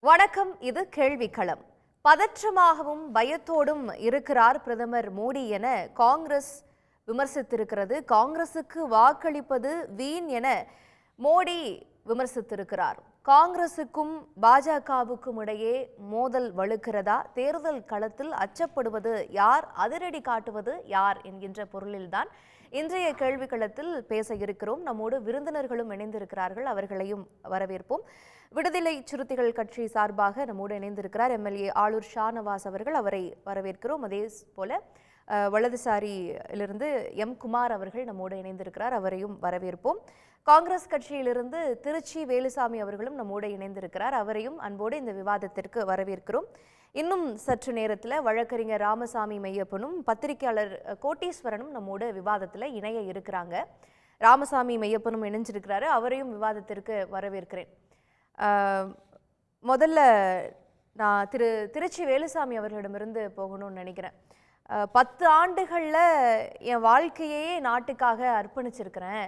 வணக்கம். இது கேள்விக்களம். பதற்றமாகவும் பயத்தோடும் இருக்கிறார் பிரதமர் மோடி என காங்கிரஸ் விமர்சித்திருக்கிறது. காங்கிரசுக்கு வாக்களிப்பது வீண் என மோடி விமர்சித்திருக்கிறார். காங்கிரசுக்கும் பாஜகவுக்கும் இடையே மோதல் வலுக்கிறதா? தேர்தல் களத்தில் அச்சப்படுவது யார், அதிரடி காட்டுவது யார் என்கின்ற பொருளில்தான் இன்றைய கேள்விக்களத்தில் பேச இருக்கிறோம். நம்மோடு விருந்தினர்களும் இணைந்திருக்கிறார்கள், அவர்களையும் வரவேற்போம். விடுதலை சிறுத்தைகள் கட்சி சார்பாக நம்மோடு இணைந்திருக்கிறார் எம்எல்ஏ ஆளூர் ஷாநவாஸ் அவர்கள், அவரை வரவேற்கிறோம். அதே போல வலதுசாரியிலிருந்து எம் குமார் அவர்கள் நம்மோடு இணைந்திருக்கிறார், அவரையும் வரவேற்போம். காங்கிரஸ் கட்சியிலிருந்து திருச்சி வேலுசாமி அவர்களும் நம்மோடு இணைந்திருக்கிறார், அவரையும் அன்போடு இந்த விவாதத்திற்கு வரவேற்கிறோம். இன்னும் சற்று நேரத்தில் வழக்கறிஞர் ராமசாமி மெய்யப்பனும் பத்திரிகையாளர் கோட்டீஸ்வரனும் நம்மோடு விவாதத்தில் இணைய இருக்கிறாங்க. ராமசாமி மெய்யப்பனும் இணைஞ்சிருக்கிறாரு, அவரையும் விவாதத்திற்கு வரவேற்கிறேன். முதல்ல நான் திருச்சி வேலுசாமி அவர்களிடமிருந்து போகணும்னு நினைக்கிறேன். 10 ஆண்டுகளில் என் வாழ்க்கையே நாட்டுக்காக அர்ப்பணிச்சிருக்கிறேன்.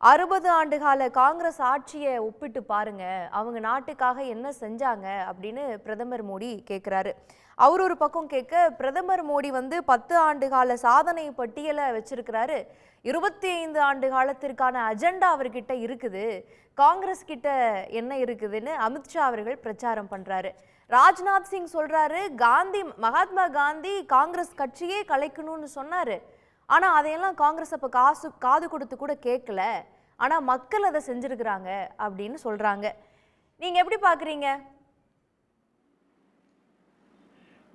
60 ஆண்டுகால காங்கிரஸ் ஆட்சியை ஒப்பிட்டு பாருங்க, அவங்க நாட்டுக்காக என்ன செஞ்சாங்க அப்படின்னு பிரதமர் மோடி கேட்குறாரு. அவர் ஒரு பக்கம் கேட்க, பிரதமர் மோடி 10 ஆண்டுகால சாதனை பட்டியலை வச்சிருக்கிறாரு. 25 ஆண்டு காலத்திற்கான அஜெண்டா அவர்கிட்ட இருக்குது, காங்கிரஸ் கிட்ட என்ன இருக்குதுன்னு அமித்ஷா அவர்கள் பிரச்சாரம் பண்றாரு. ராஜ்நாத் சிங் சொல்றாரு, மகாத்மா காந்தி காங்கிரஸ் கட்சியே கலைக்கணும்னு சொன்னாரு, ஆனா அதையெல்லாம் காங்கிரஸ் அப்ப காது கொடுத்து கூட கேட்கல, ஆனா மக்கள் அதை செஞ்சிருக்கிறாங்க அப்படின்னு சொல்றாங்க. நீங்க எப்படி பாக்குறீங்க?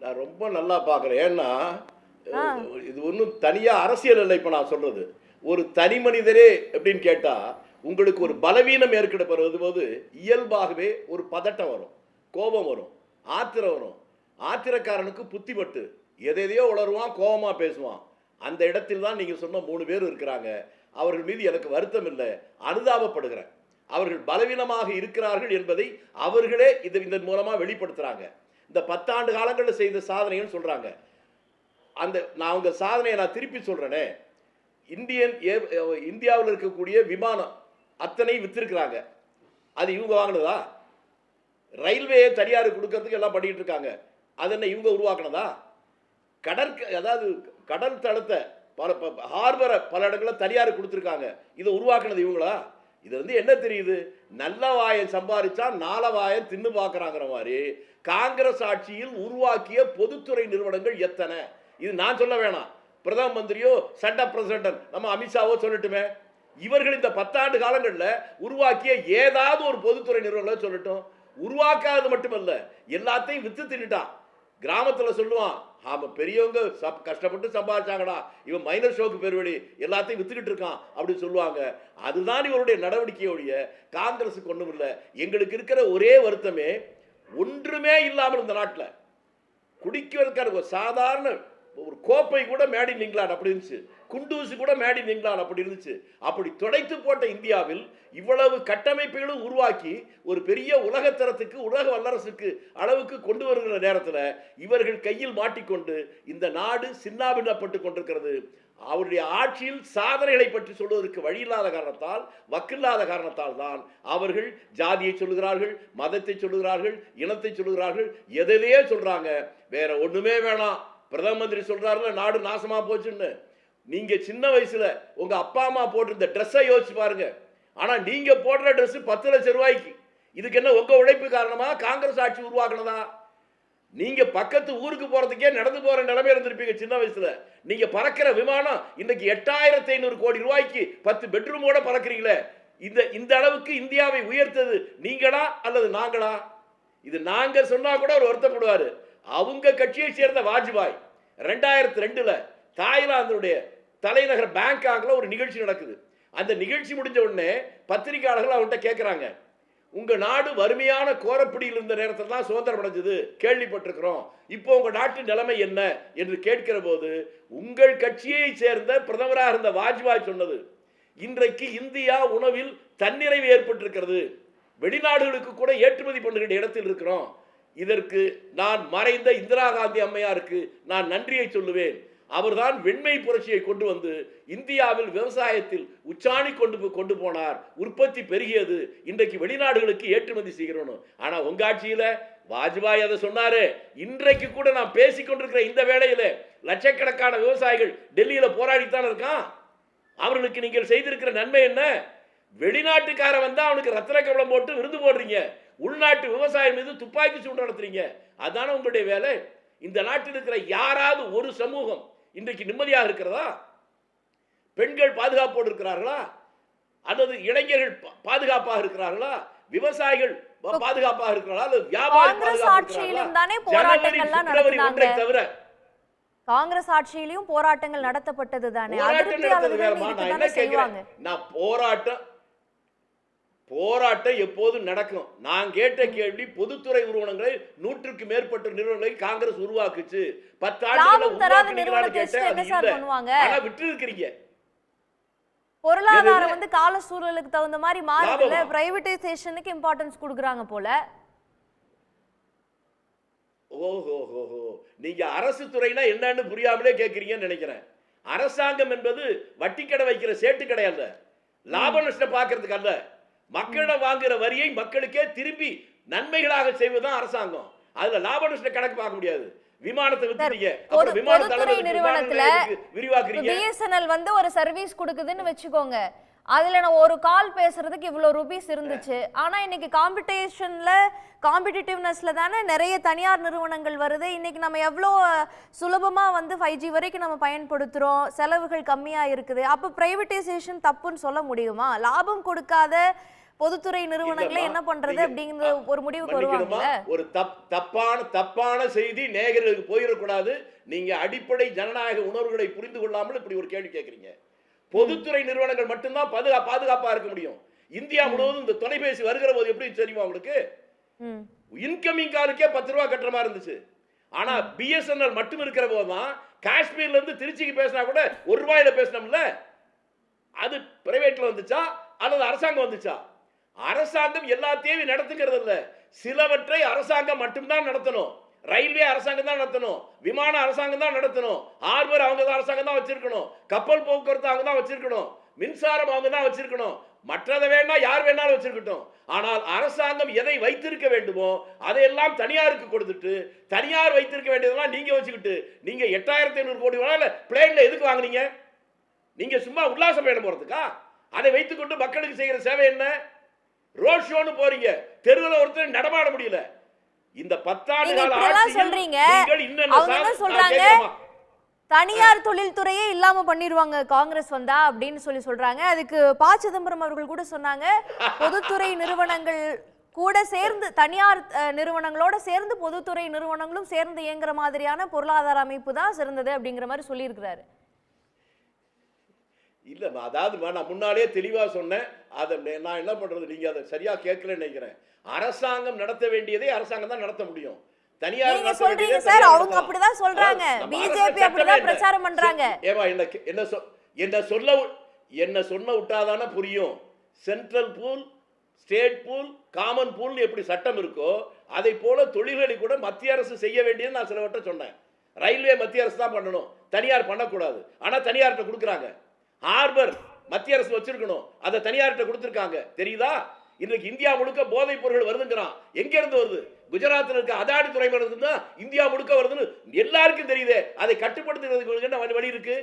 நான் ரொம்ப நல்லா பார்க்குறேன். ஏன்னா இது ஒன்றும் தனியாக அரசியல் இல்லை. இப்போ நான் சொல்றது ஒரு தனி மனிதரே எப்படின்னு கேட்டால், உங்களுக்கு ஒரு பலவீனம் ஏற்படுவது போது இயல்பாகவே ஒரு பதட்டம் வரும், கோபம் வரும், ஆத்திரம் வரும். ஆத்திரக்காரனுக்கு புத்திமட்டு எதையோ உளருவான், கோபமாக பேசுவான். அந்த இடத்தில் தான் நீங்கள் சொன்ன 3 பேர் இருக்கிறாங்க. அவர்கள் மீது எனக்கு வருத்தம் இல்லை, அனுதாபப்படுகிறேன். அவர்கள் பலவீனமாக இருக்கிறார்கள் என்பதை அவர்களே இதன் மூலமாக வெளிப்படுத்துகிறாங்க. இந்த 10 ஆண்டு காலங்களில் செய்த சாதனைன்னு சொல்கிறாங்க. நான் அவங்க சாதனையை நான் திருப்பி சொல்கிறேனே, இந்தியாவில் இருக்கக்கூடிய விமானம் அத்தனை வித்திருக்கிறாங்க. அது இவங்க வாங்கினதா? ரயில்வே தனியார் கொடுக்கறதுக்கு எல்லாம் பண்ணிட்டு இருக்காங்க. அது என்ன இவங்க உருவாக்குனதா? அதாவது கடல் தளத்தை ஹார்பரை பல இடங்களில் தனியார் கொடுத்துருக்காங்க. இதை உருவாக்குனது இவங்களா? இது என்ன தெரியுது? நல்ல வாயம் சம்பாதிச்சா நால வாயம் தின்னு பார்க்குறாங்கிற மாதிரி காங்கிரஸ் ஆட்சியில் உருவாக்கிய பொதுத்துறை நிறுவனங்கள் எத்தனை? இது நான் சொல்ல வேணாம், பிரதம மந்திரியோ சட்ட பிரசிடென்ட் நம்ம அமித்ஷாவோ சொல்லட்டுமே. இவர்கள் இந்த 10 ஆண்டு காலங்களில் உருவாக்கிய ஏதாவது ஒரு பொதுத்துறை நிறுவனங்களை சொல்லட்டும். உருவாக்காதது மட்டுமல்ல, எல்லாத்தையும் வித்து தின்னுட்டான். கிராமத்தில் சொல்லுவான், ஆமாம் பெரியவங்க கஷ்டப்பட்டு சம்பாதிச்சாங்கடா, இவன் மைனர் ஷோக்கு பெருவழி எல்லாத்தையும் வித்துக்கிட்டு இருக்கான் அப்படின்னு சொல்லுவாங்க. அதுதான் இவருடைய நடவடிக்கையோடைய காங்கிரஸுக்கு ஒன்றும் இல்லை. எங்களுக்கு இருக்கிற ஒரே வருத்தமே, ஒன்றுமே இல்லாமல் இந்த நாட்டில் குடிக்கிறதுக்கான ஒரு சாதாரண ஒரு கோப்பை கூட மேட் இன் இங்கிலாந்து அப்படி இருந்துச்சு, குண்டூசி கூட மேட் இன் இங்கிலாந்து அப்படி இருந்துச்சு. அப்படி துடைத்து போட்ட இந்தியாவில் இவ்வளவு கட்டமைப்புகளும் உருவாக்கி ஒரு பெரிய உலகத்தரத்துக்கு, உலக வல்லரசுக்கு அளவுக்கு கொண்டு வருகிற நேரத்தில் இவர்கள் கையில் மாட்டிக்கொண்டு இந்த நாடு சின்னாபின்னப்பட்டு கொண்டிருக்கிறது. அவருடைய ஆட்சியில் சாதனைகளை பற்றி சொல்வதற்கு வழி இல்லாத காரணத்தால், வக்கில்லாத காரணத்தால் தான் அவர்கள் ஜாதியை சொல்லுகிறார்கள், மதத்தை சொல்லுகிறார்கள், இனத்தை சொல்லுகிறார்கள், எதையே சொல்றாங்க. வேற ஒண்ணுமே வேணாம். பிரதம மந்திரி சொல்றாருல நாடு நாசமா போச்சுன்னு. நீங்க சின்ன வயசுல உங்க அப்பா அம்மா போட்டிருந்த ட்ரெஸ்ஸை யோசிச்சு பாருங்க. ஆனா நீங்க போடுற ட்ரெஸ் 10 லட்சம் ரூபாய்க்கு. இதுக்கு என்ன உங்க உழைப்பு காரணமா, காங்கிரஸ் ஆட்சி உருவாக்குனதா? நீங்க பக்கத்து ஊருக்கு போறதுக்கே நடந்து போற நிலைமை இருந்திருப்பீங்க சின்ன வயசுல. நீங்க பறக்கிற விமானம் இன்னைக்கு 8500 கோடி ரூபாய்க்கு 10 பெட்ரூமோட பறக்கிறீங்களே. இந்த அளவுக்கு இந்தியாவை உயர்த்தது நீங்களா அல்லது நாங்களா? இது நாங்க சொன்னா கூட ஒரு வருத்தப்படுவாரு. அவங்க கட்சியை சேர்ந்த வாஜ்பாய் 2002 தாய்லாந்துடைய தலைநகர் பேங்காக்ல ஒரு நிகழ்ச்சி நடக்குது. அந்த நிகழ்ச்சி முடிஞ்ச உடனே பத்திரிகையாளர்கள் அவன்கிட்ட கேட்கிறாங்க, உங்க நாடு வறுமையான கோரப்பிடியில் இருந்த நேரத்தில் தான் சுதந்திரம் அடைஞ்சது, கேள்விப்பட்டிருக்கிறோம், இப்போ உங்க நாட்டு நிலைமை என்ன என்று கேட்கிற போது உங்கள் கட்சியை சேர்ந்த பிரதமராக இருந்த வாஜ்பாய் சொன்னது, இன்றைக்கு இந்தியா உணவில் தன்னிறைவு ஏற்பட்டிருக்கிறது, வெளிநாடுகளுக்கு கூட ஏற்றுமதி பண்ணுகிற இடத்தில் இருக்கிறோம். இதற்கு நான் மறைந்த இந்திரா காந்தி அம்மையாருக்கு நான் நன்றியை சொல்லுவேன். அவர்தான் வெண்மை புரட்சியை கொண்டு வந்து இந்தியாவில் விவசாயத்தில் உச்சாணி கொண்டு போனார். உற்பத்தி பெருகியது. இன்றைக்கு வெளிநாடுகளுக்கு ஏற்றுமதி செய்கிறோம். ஆனா உங்க ஆட்சியில வாஜ்பாய் அதை சொன்னாரு. இன்றைக்கு கூட நான் பேசிக் கொண்டிருக்கிற இந்த வேளையில லட்சக்கணக்கான விவசாயிகள் டெல்லியில போராடித்தான் இருக்கான். அவர்களுக்கு நீங்கள் செய்திருக்கிற நன்மை என்ன? வெளிநாட்டுக்காரன் வந்தா அவனுக்கு ரத்தின கவலம் போட்டு விருது போடுறீங்க. உள்நாட்டு விவசாயம் மீது துப்பாக்கி சூடு நடத்துறீங்க. அதான உங்களுடைய வேலை. இந்த நாட்டில் இருக்கிற யாராவது ஒரு சமூகம் இன்றைக்கு நிம்மதியாக இருக்கிறதா? பெண்கள் பாதுகாப்போடு இருக்கிறார்களா? அல்லது இளைஞர்கள் பாதுகாப்பாக இருக்கிறார்களா? விவசாயிகள் பாதுகாப்பாக இருக்கிறார்களா? அல்லது வியாபாரிகள் தவிர காங்கிரஸ் ஆட்சியிலும் போராட்டங்கள் நடத்தப்பட்டது தானே. போராட்டம் எப்போதும் நடக்கும். நான் கேட்ட கேள்வி, பொதுத்துறை நிறுவனங்களை 100க்கு மேற்பட்ட நிறுவனங்களை காங்கிரஸ் உருவாக்குச்சு. 10 ஆண்டுகள் விட்டு இருக்கிறீங்க. பொருளாதாரம் வந்து கால சூழலுக்கு தகுந்த மாதிரி மாறுதுல. பிரைவேடைசேஷனுக்கு இம்பார்ட்டன்ஸ் கொடுக்கறாங்க போல. ஓஹோ, நீங்க அரசு துறைனா என்னன்னு புரியாமலே கேட்கறீங்கன்னு நினைக்கிறேன். அரசாங்கம் என்பது வட்டி கடை வைக்கிற சேட்டு கடை அல்ல, லாப நஷ்டம் பார்க்கறதுக்கு அல்ல. மக்களிடம் வாங்குற வரியை மக்களுக்கே திரும்பி நன்மைகளாக செய்வதுதான் அரசாங்கம். அதுல லாப நஷ்ட கணக்கு பார்க்க முடியாது. விமானத்தை வித்துட்டீங்க, அப்புறம் பொதுத்துறை நிறுவனத்துல பிஎஸ்என்எல் வந்து ஒரு சர்வீஸ் கொடுக்குதுன்னு வெச்சுக்கோங்க. அதுல நான் ஒரு கால் பேசுறதுக்கு இவ்வளவு ரூபீஸ் இருந்துச்சு. ஆனா இன்னைக்கு காம்படிட்டிவ்னஸ்ல தானே நிறைய தனியார் நிறுவனங்கள் வருது. இன்னைக்கு நம்ம எவ்வளோ சுலபமா வந்து 5G வரைக்கும் நம்ம பயன்படுத்துறோம், செலவுகள் கம்மியா இருக்குது. அப்ப பிரைவேடைசேஷன் தப்புன்னு சொல்ல முடியுமா? லாபம் கொடுக்காத பொதுத்துறை நிறுவனங்களை என்ன பண்றது அப்படிங்கிற ஒரு முடிவுக்கு வருவாங்க. ஒரு தப்பான செய்தி நேயர்களுக்கு போயிடக்கூடாது. நீங்க அடிப்படை ஜனநாயக உணர்வுகளை புரிந்து கொள்ளாமல் இப்படி ஒரு கேள்வி கேட்கறீங்க. பொதுத்துறை நிறுவனங்கள் மட்டும்தான் பாதுகாப்பா இருக்க முடியும். இந்தியா முழுவதும் இந்த தொலைபேசி வருகிற போது எப்படி தெரியுமா உங்களுக்கு? இன்கமிங் காலுக்கே 10 ரூபாய் கட்டுற மாதிரி இருந்துச்சு. ஆனா பிஎஸ்என்எல் மட்டும் இருக்கிற போதுதான் காஷ்மீர்ல இருந்து திருச்சிக்கு பேசினா கூட 1 ரூபாயில பேசணும்ல. அது பிரைவேட்ல வந்துச்சா அல்லது அரசாங்கம் வந்துச்சா? அரசாங்கம் எல்லாத்தையும் நடத்துகிறது இல்ல. சிலவற்றை அரசாங்கம் மட்டும்தான் நடத்தணும். ரயில்வே அரசாங்கம் தான் நடத்தணும், விமான அரசாங்கம் தான் நடத்தணும், ஹார்பர் அவங்க தான் அரசாங்கம் தான் வச்சிருக்கணும், கப்பல் போக்குவரத்து அவங்க தான் வச்சிருக்கணும், மின்சாரம் அவங்க தான் வச்சிருக்கணும். மற்றதை வேணா யார் வேணாலும் வச்சிருக்கட்டும். ஆனால் அரசாங்கம் எதை வைத்திருக்க வேண்டுமோ அதையெல்லாம் தனியாருக்கு கொடுத்துட்டு, தனியார் வைத்திருக்க வேண்டியதெல்லாம் நீங்க வச்சுக்கிட்டு, நீங்க 8500 கோடி பிளேன்ல எதுக்கு வாங்குனீங்க? நீங்க சும்மா உல்லாச பயணம் போறதுக்கா? அதை வைத்துக்கொண்டு மக்களுக்கு செய்கிற சேவை என்ன? ரோட் ஷோன்னு போறீங்க, தெருவில் ஒருத்தர் நடமாட முடியல. இந்த 10 ஆண்டுகள் சொல்றீங்க. அவங்க என்ன சொல்றாங்க? தனியார் தொழில்துறையே இல்லாம பண்ணிடுவாங்க காங்கிரஸ் வந்தா அப்படின்னு சொல்றாங்க. அதுக்கு ப. சிதம்பரம் அவர்கள் கூட சொன்னாங்க, பொதுத்துறை நிறுவனங்கள் கூட சேர்ந்து தனியார் நிறுவனங்களோட சேர்ந்து பொதுத்துறை நிறுவனங்களும் சேர்ந்து இயங்குற மாதிரியான பொருளாதார அமைப்பு தான் சிறந்தது அப்படிங்கிற மாதிரி சொல்லியிருக்கிறாரு. இல்ல, அதாவது நான் முன்னாலே தெளிவா சொன்னேன். அதை நான் என்ன பண்றது, நீங்க அதை சரியா கேட்கலன்னு நினைக்கிறேன். அரசாங்கம் நடத்த வேண்டியதை அரசாங்கம் தான் நடத்த முடியும். தனியார் சொல்றீங்க சார், அவங்க அப்படிதான் சொல்றாங்க. பிஜேபி அப்படிதான் பிரச்சாரம் பண்றாங்க. ஏமா என்ன சொன்ன விட்டாதானே புரியும். Central pool, state pool, common pool எப்படி சட்டம் இருக்கோ அதை போல தொழில்களை கூட மத்திய அரசு செய்ய வேண்டியது நான் சிலவற்றை சொன்னேன். ரயில்வே மத்திய அரசு தான் பண்ணணும், தனியார் பண்ணக்கூடாது. ஆனா தனியார்கிட்ட கொடுக்குறாங்க. ஹார்பர் மத்திய அரசு வச்சிருக்கணும், அதை தனியார்கிட்ட கொடுத்துருக்காங்க. தெரியுதா? இன்றைக்கு இந்தியா முழுக்க போதைப் பொருட்கள் வருதுங்கிறான். எங்க இருந்து வருது? குஜராத்தில் இருக்க அதானி துறைமுகம் தான் இந்தியா முழுக்க வருதுன்னு எல்லாருக்கும் தெரியுது. அதை கட்டுப்படுத்துறதுக்கு என்ன வழி இருக்கு?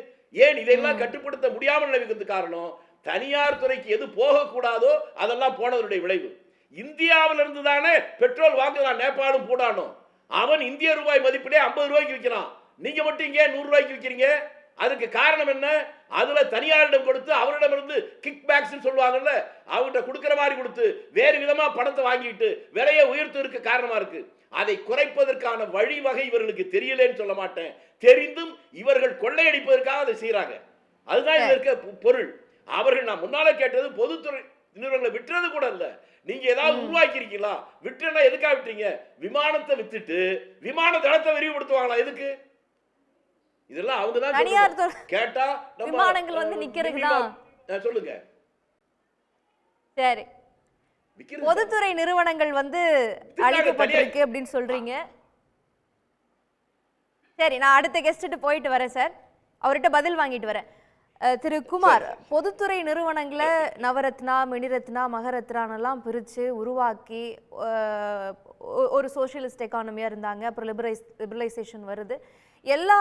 ஏன் இதெல்லாம் கட்டுப்படுத்த முடியாமல் நினைக்கிறது காரணம், தனியார் துறைக்கு எது போகக்கூடாதோ அதெல்லாம் போனதனுடைய விளைவு. இந்தியாவில் இருந்து தானே பெட்ரோல் வாங்குறான் நேபாளும் பூடானும். அவன் இந்திய ரூபாய் மதிப்பிலே 50 ரூபாய்க்கு விற்கிறான். நீங்க மட்டும் இங்கே 100 ரூபாய்க்கு விற்கிறீங்க. அதுக்கு காரணம் என்ன? அதுல தனியாரிடம் கொடுத்து அவரிடம் இருந்து கிக் பேக்ஸ் சொல்லுவாங்கல்ல, அவர்கிட்ட கொடுக்கிற மாதிரி கொடுத்து வேறு விதமா பணத்தை வாங்கிட்டு விலையை உயர்த்துவதற்கு காரணமா இருக்கு. அதை குறைப்பதற்கான வழிவகை இவர்களுக்கு தெரியலன்னு சொல்ல மாட்டேன். தெரிந்தும் இவர்கள் கொள்ளையடிப்பதற்காக அதை செய்யறாங்க. அதுதான் இதுல இருக்க பொருள். அவர்கள் நான் முன்னால கேட்டது பொதுத்துறை நிறுவனங்களை விட்டுறது கூட இல்ல. நீங்க ஏதாவது உருவாக்கி இருக்கீங்களா? விட்டுனா எதுக்காக விட்டீங்க? விமானத்தை வித்துட்டு விமான தளத்தை விரிவுபடுத்துவாங்களா? எதுக்கு? இதெல்லாம் அவங்க தான் தனியார் கேட்டா விமானங்கள் வந்து நிக்கிறதுக்கு தான் சொல்லுங்க. சரி, பொதுத்துறை நிறுவனங்கள் வந்து அழிக்கப்பட்டிருக்கு அப்படின்னு சொல்றீங்க. சரி, நான் அடுத்த கெஸ்ட் போயிட்டு வரேன் சார். அவர்கிட்ட பதில் வாங்கிட்டு வரேன். திரு குமார், பொதுத்துறை நிறுவனங்களை நவரத்னா, மினிரத்னா, மகரத்னானெல்லாம் பிரித்து உருவாக்கி ஒரு சோஷியலிஸ்ட் எக்கானமியாக இருந்தாங்க. அப்புறம் லிபரலைசேஷன் வருது. எல்லா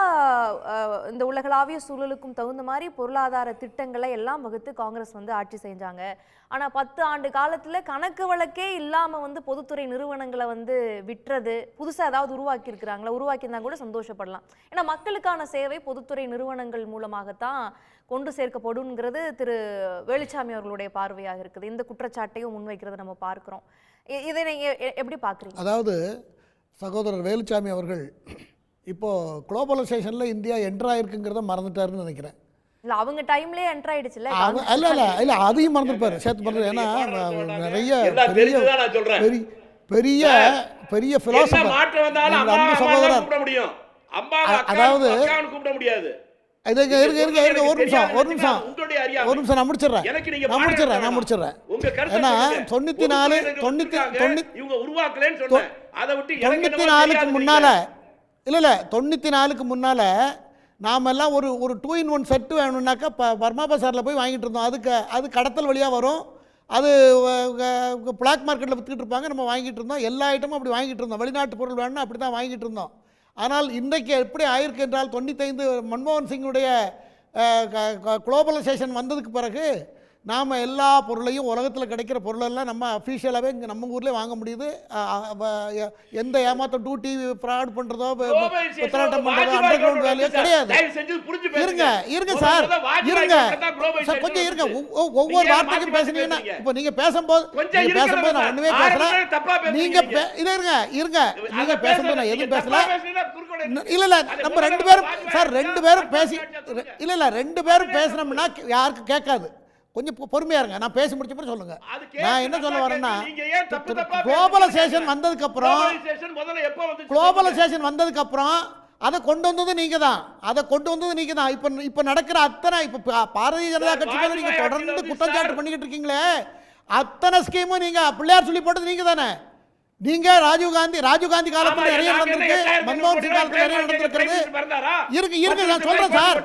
இந்த உலகளாவிய சூழலுக்கும் தகுந்த மாதிரி பொருளாதார திட்டங்களை எல்லாம் வகுத்து காங்கிரஸ் ஆட்சி செஞ்சாங்க. ஆனால் 10 ஆண்டு காலத்தில் கணக்கு வழக்கே இல்லாமல் பொதுத்துறை நிறுவனங்களை விட்டுறது, புதுசாக ஏதாவது உருவாக்கி இருக்கிறாங்களா? உருவாக்கியிருந்தா கூட சந்தோஷப்படலாம். ஏன்னா மக்களுக்கான சேவை பொதுத்துறை நிறுவனங்கள் மூலமாகத்தான் கொண்டு சேர்க்கப்படுங்கிறது திரு வேலுச்சாமி அவர்களுடைய பார்வையாக இருக்குது. இந்த குற்றச்சாட்டையும் முன்வைக்கிறத நம்ம பார்க்குறோம். இதை நீங்கள் எப்படி பார்க்குறீங்க? அதாவது சகோதரர் வேலுச்சாமி அவர்கள் இப்போது குளோபலைசேஷனில் இந்தியா என்ட்ரு ஆயிருக்குங்கிறத மறந்துட்டாருன்னு நினைக்கிறேன். இல்லை, அவங்க டைம்லேயே என்ட்ரு ஆயிடுச்சுல்ல. இல்லை அதையும் மறந்துருப்பாரு, சேர்த்து மறந்து. ஏன்னா நிறைய பெரிய பெரிய பிலாசபர் அன்பு சகோதரர். அதாவது ஒரு நிமிஷம் நான் முடிச்சிடுறேன். ஏன்னா 94க்கு முன்னால இல்லை 94க்கு முன்னால் நாமெல்லாம் ஒரு 2-in-1 செட்டு வேணும்னாக்கா பர்மா பசாரில் போய் வாங்கிட்டு இருந்தோம். அது கடத்தல் வழியாக வரும். அது பிளாக் மார்க்கெட்டில் விற்றுக்கிட்டு இருப்பாங்க, நம்ம வாங்கிட்டு இருந்தோம். எல்லா ஐட்டமும் அப்படி வாங்கிட்டு இருந்தோம். வெளிநாட்டு பொருள் வேணும்னா அப்படி தான் வாங்கிட்டு இருந்தோம். ஆனால் இன்றைக்கு எப்படி ஆயிருக்கு என்றால் 95 மன்மோகன் சிங்குடைய குளோபலைசேஷன் வந்ததுக்கு பிறகு நாம் எல்லா பொருளையும் உலகத்தில் கிடைக்கிற பொருளெல்லாம் நம்ம அஃபீஷியலாகவே இங்கே நம்ம ஊர்லேயே வாங்க முடியுது. எந்த ஏமாற்றம் டியூட்டி ஃப்ராட் பண்ணுறதோ உத்தராட்டம் பண்ணுறதோ அண்டர் கிரவுண்ட் வேலையோ கிடையாது. இருங்க சார் கொஞ்சம் இருங்க. ஒவ்வொரு வார்த்தைக்கும் பேசுனீங்கன்னா இப்போ நீங்கள் பேசும்போது நான் ஒன்றுமே பேசல. நீங்கள் இருங்க நீங்கள் பேசும்போது நான் எதுவும் பேசல. இல்லை நம்ம 2 பேரும் சார் 2 பேரும் பேசி இல்லை 2 பேரும் பேசினோம்னா யாருக்கும் கேட்காது. கொஞ்சம் பொறுமையா இருங்க, நான் பேசி முடிச்ச பிறகு சொல்லுங்க. நான் என்ன சொல்ல வரேன்னா, குளோபலைசேஷன் வந்ததுக்கு அப்புறம் அதை கொண்டு வந்தது நீங்க தான். இப்ப நடக்கிற அத்தனை இப்ப பாரதிய ஜனதா கட்சி மேல நீங்க தொடர்ந்து குற்றச்சாட்டு பண்ணிக்கிட்டு இருக்கீங்களே, அத்தனை ஸ்கீமும் நீங்க பிள்ளையார் சொல்லி போட்டது நீங்க தானே. நீங்க ராஜீவ் காந்தி காலத்துல நிறைய நடந்திருக்கு, மன்மோகன் சிங் காலத்துல நிறைய நடந்திருக்கிறது. இருங்க நான் சொல்றேன் சார்.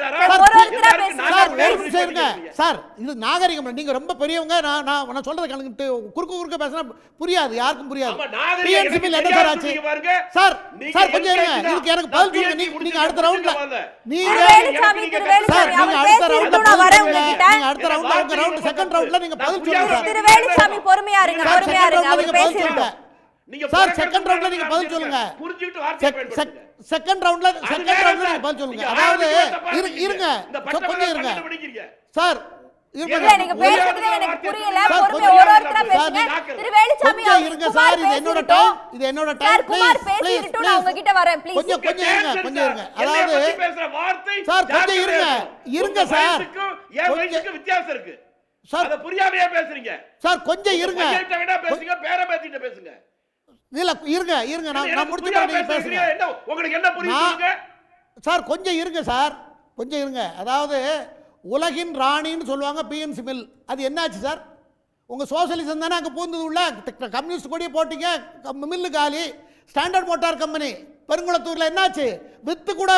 சார் இது நாகரிகம். நீங்க ரொம்ப பெரியவங்க. நான் சொல்றதை கலந்துட்டு குறுக்க பேசினா புரியாது, யாருக்கும் புரியாது. பிஎன்சி பில் என்ன சார் ஆச்சு? சார் கொஞ்சம் இருங்க, இதுக்கு எனக்கு பதில் சொல்லுங்க. நீங்க அடுத்த ரவுண்ட்ல செகண்ட் ரவுண்ட்ல நீங்க பதில் சொல்லுங்க. பொறுமையா இருங்க. சார் செகண்ட் ரவுண்ட்ல நீங்க பதில் சொல்லுங்க. செகண்ட் ரவுண்ட்ல நீங்க பதில் சொல்லுங்க. அதாவது இருங்க கொஞ்சம் இருங்க சார். நீங்க பேசுறது எனக்கு புரியல. பொறுமையா ஒருத்தரா பேசுங்க. திரு வேலுச்சாமி இருங்க சார், இது என்னோட டைம் குமார் பேசிட்டு நான் உங்க கிட்ட வரேன் ப்ளீஸ். கொஞ்சம் இருங்க. அதாவது சார் கொஞ்சம் இருங்க சார். என் வயசுக்கு வித்தியாசம் இருக்கு சார். அத புரியாமையே பேசுறீங்க சார். கொஞ்சம் இருங்க. பேசுங்க, பேர பேசிட்டு பேசுங்க. இல்ல இருங்க நான் முடிச்சிட்டு நீங்க பேசுங்க. உங்களுக்கு என்ன புரியுதுங்க சார்? கொஞ்சம் இருங்க. அதாவது உலகின் ராணின்னு சொல்லுவாங்க பிஎன்சி மில். அது என்னாச்சு சார்? உங்க சோசியலிசம் தானே அங்கே பூந்தது. உள்ள கம்யூனிஸ்ட் கொடியை போட்டீங்க, மில்லு காலி. ஸ்டாண்டர்ட் மோட்டார் கம்பெனி பெருங்குளத்தூர்ல என்னாச்சு? வித்து கூட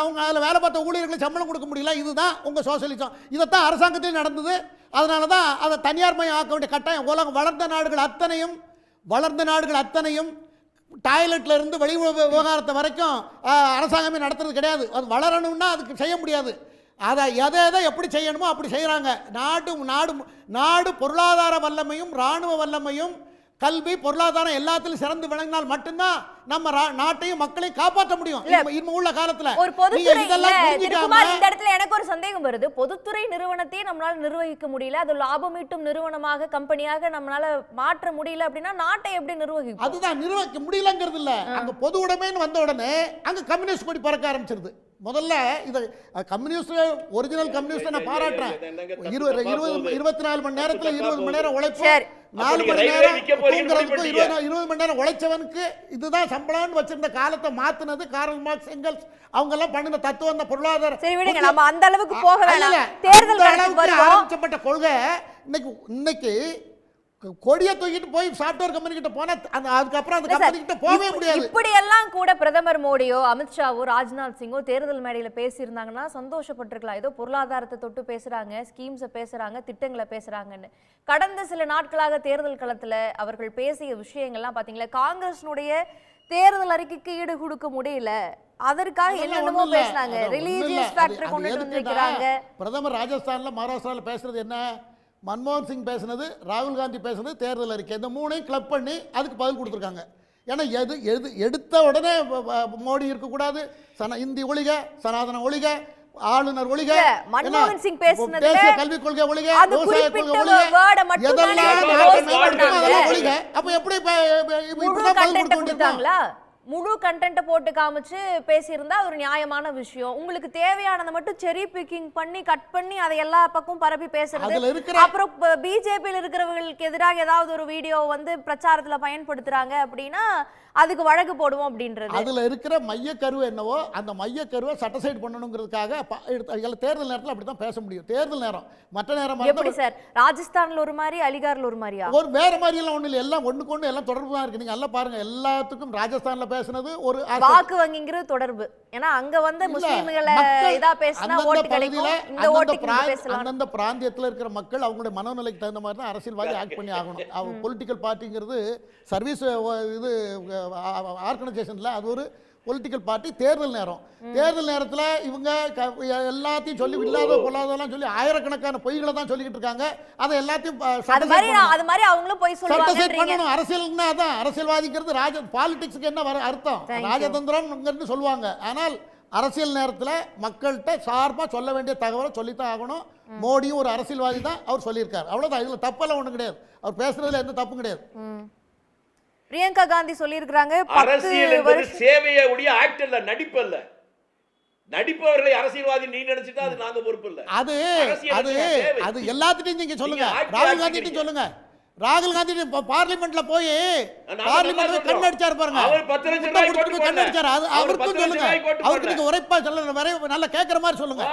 அவங்க அதில் வேலை பார்த்த ஊழியர்களுக்கு சம்பளம் கொடுக்க முடியல. இதுதான் உங்க சோசியலிசம். இதைத்தான் அரசாங்கத்திலும் நடந்தது. அதனால தான் அதை தனியார் மயம் ஆக்க வேண்டிய கட்டாயம். உலகம் வளர்ந்த நாடுகள் அத்தனையும் டாய்லெட்ல இருந்து வெளி விவகாரத்தை வரைக்கும் அரசாங்கமே நடத்துறது கிடையாது. அது வளரணும்னா அதுக்கு செய்ய முடியாது. அதை எதை எப்படி செய்யணுமோ அப்படி செய்கிறாங்க. நாடு பொருளாதார வல்லமையும் இராணுவ வல்லமையும் கல்வி பொருளாதாரம் எல்லாத்திலும் சிறந்து விளங்கினால் மட்டும்தான் நம்ம நாட்டையும் மக்களையும் காப்பாற்ற முடியும். இன்னும் உள்ள காலத்துல ஒரு பொதுத்துறை இந்த இடத்துல எனக்கு ஒரு சந்தேகம் வருது. பொதுத்துறை நிறுவனத்தையே நம்மளால நிர்வகிக்க முடியல, அது லாபமீட்டும் நிறுவனமாக கம்பெனியாக நம்மளால மாற்ற முடியல அப்படின்னா நாட்டை எப்படி நிர்வகிக்கும்? அதுதான் நிர்வகிக்க முடியலங்கிறது இல்ல. அங்க பொது உடைமைன்னு வந்த உடனே அங்க கம்யூனிஸ்ட் கொடி பறக்க ஆரம்பிச்சிருது. முதல்ல இது கம்யூனிஸ்ட் ஒரிஜினல் கம்யூனிஸ்ட் நான் பாராட்டுறேன். 24 மணி நேரத்துல 20 மணி நேரம் உழைப்பு, 4 மணி நேரம் தூங்குறதுக்கு 20 மணி நேரம் உழைச்சவனுக்கு இதுதான் சம்பளம்னு வச்சிருந்த காலத்தை மாத்துனது கார்ல் மார்க்ஸ், எங்கெல்ஸ் அவங்க எல்லாம் பண்ணின தத்துவம் அந்த பொருளாதார. சரி விடுங்க, நம்ம அந்த அளவுக்கு போக வேணாம். தேர்தல் ஆரம்பிக்கப்பட்ட கொள்கை இன்னைக்கு கொடியை தூக்கிட்டு போய் சாஃப்ட்வேர் கம்பெனி கிட்ட போனா அதுக்கப்புறம் அந்த கம்பெனி கிட்ட போகவே முடியாது. இப்படி எல்லாம் கூட பிரதமர் மோடியோ அமித்ஷாவோ ராஜ்நாத் சிங்கோ தேர்தல் மேடையில பேசியிருந்தாங்கன்னா சந்தோஷப்பட்டிருக்கலாம். ஏதோ பொருளாதாரத்தை தொட்டு பேசுறாங்க, ஸ்கீம்ஸை பேசுறாங்க, திட்டங்களை பேசுறாங்கன்னு. கடந்த சில நாட்களாக தேர்தல் களத்துல அவர்கள் பேசிய விஷயங்கள்லாம் பாத்தீங்களா, காங்கிரஸினுடைய தேர்தல் அறிக்கைக்கு ஈடு கொடுக்க முடியல. அதற்காக என்னென்னமோ பேசினாங்க, ரிலீஜியஸ் ஃபேக்டர் கொண்டு வந்திருக்கிறாங்க. பிரதமர் ராஜஸ்தான்ல மகாராஷ்டிரால பேசுறது என்ன, மன்மோகன் சிங் பேசுனது, ராகுல் காந்தி பேசுனது, தேர்தல் அறிக்கை, இந்த மூணையும் கிளப் பண்ணி அதுக்கு பதில் கொடுத்துருக்காங்க. ஏன்னா எடுத்த உடனே மோடி இருக்கக்கூடாது, இந்தி ஒழிக, சனாதன ஒழிக, ஆளுநர் ஒழிக, மன்மோகன் சிங் பேசுனது தேசிய கல்விக் கொள்கை ஒழிக, விவசாய கொள்கை ஒழிக, எதெல்லாம் ஒழிக. அப்ப எப்படி இப்படிதான் பதில் கொடுக்க வேண்டியிருக்காங்களா? முழு கண்டென்ட்டை போட்டு காமிச்சு பேசியிருந்தா ஒரு நியாயமான விஷயம். உங்களுக்கு தேவையானதை மட்டும் செரி பிக்கிங் பண்ணி கட் பண்ணி அதை எல்லா பக்கமும் பரப்பி பேசுறது, அப்புறம் பிஜேபியில் இருக்கிறவங்களுக்கு எதிராக ஏதாவது ஒரு வீடியோ வந்து பிரச்சாரத்துல பயன்படுத்துறாங்க அப்படின்னா அதுக்கு வழக்கு போடுவோம் அப்படின்றது. அதுல இருக்கிற மையக்கருவு என்னவோ அந்த மையக்கருவை சட்டசைடு பண்ணணுங்கிறதுக்காக தேர்தல் நேரத்தில் அப்படித்தான் பேச முடியும். தேர்தல் நேரம் மற்ற நேரம் எப்படி சார்? ராஜஸ்தான்ல ஒரு மாதிரி, அலிகார்ல ஒரு மாதிரியா? ஒரு வேற மாதிரி எல்லாம் ஒண்ணு இல்லை, எல்லாம் ஒண்ணுக்கு ஒண்ணு எல்லாம் தொடர்பு தான் இருக்கு. நீங்க எல்லாம் பாருங்க, எல்லாத்துக்கும் ராஜஸ்தான்ல பேசுனது ஒரு வாக்கு வங்கிங்கிறது தொடர்பு. ஏன்னா அங்க வந்து முஸ்லிம்களை இதா பேசினா ஓட்டு கிடைக்கும், இந்த ஓட்டுக்கு பேசலாம். அந்தந்த பிராந்தியத்துல இருக்கிற மக்கள் அவங்களுடைய மனோநிலைக்கு தகுந்த மாதிரி தான் அரசியல்வாதி ஆக்ட் பண்ணி ஆகணும். அவங்க பொலிட்டிக்கல் பார்ட்டிங்கிறது சர்வீஸ் இது ஆர்கனைசேஷன்ல அது ஒரு பொலிட்டிக்கல் பார்ட்டி. தேர்தல் நேரத்தில் இவங்க எல்லாத்தையும் சொல்லி இல்லாத பொல்லாதெல்லாம் சொல்லி ஆயிரக்கணக்கான பொய்களை தான் சொல்லிக்கிட்டு இருக்காங்க. அதை எல்லாத்தையும் பண்ணணும். அரசியல்னா அதான், அரசியல்வாதிங்கிறது பாலிடிக்ஸுக்கு என்ன அர்த்தம், ராஜதந்திரம் சொல்லுவாங்க. ஆனால் அரசியல் நேரத்தில் மக்கள்கிட்ட சார்பாக சொல்ல வேண்டிய தகவலை சொல்லித்தான் ஆகணும். மோடியும் ஒரு அரசியல்வாதி தான், அவர் சொல்லியிருக்காரு, அவ்வளோதான். இதில் தப்பெல்லாம் ஒன்றும் கிடையாது, அவர் பேசுறதுல எந்த தப்பும் கிடையாது. பிரியங்கா காந்தி சொல்லியிருக்காங்க, அரசியல் என்பது சேவையை உடைய ஆக்ட் இல்ல, நடிப்பு இல்ல. நடிப்பவர்களை அரசியல்வாதி நீ நினைச்சிட்டா அது நாங்க பொறுப்பு இல்ல. அது அது அது எல்லாத்திட்டையும் நீங்க சொல்லுங்க. ராகுல் காந்திட்டையும் சொல்லுங்க. ராகுல் காந்தி பார்லிமெண்ட்ல போய் பார்லிமெண்ட்ல கண் அடிச்சாரு பாருங்க, அவர் 10 லட்சம் ரூபாய் போட்டு கண் அடிச்சாரு. அவருக்கும் சொல்லுங்க, அவருக்கு நீங்க உரைப்பா சொல்லுங்க, நல்லா கேட்கிற மாதிரி சொல்லுங்க.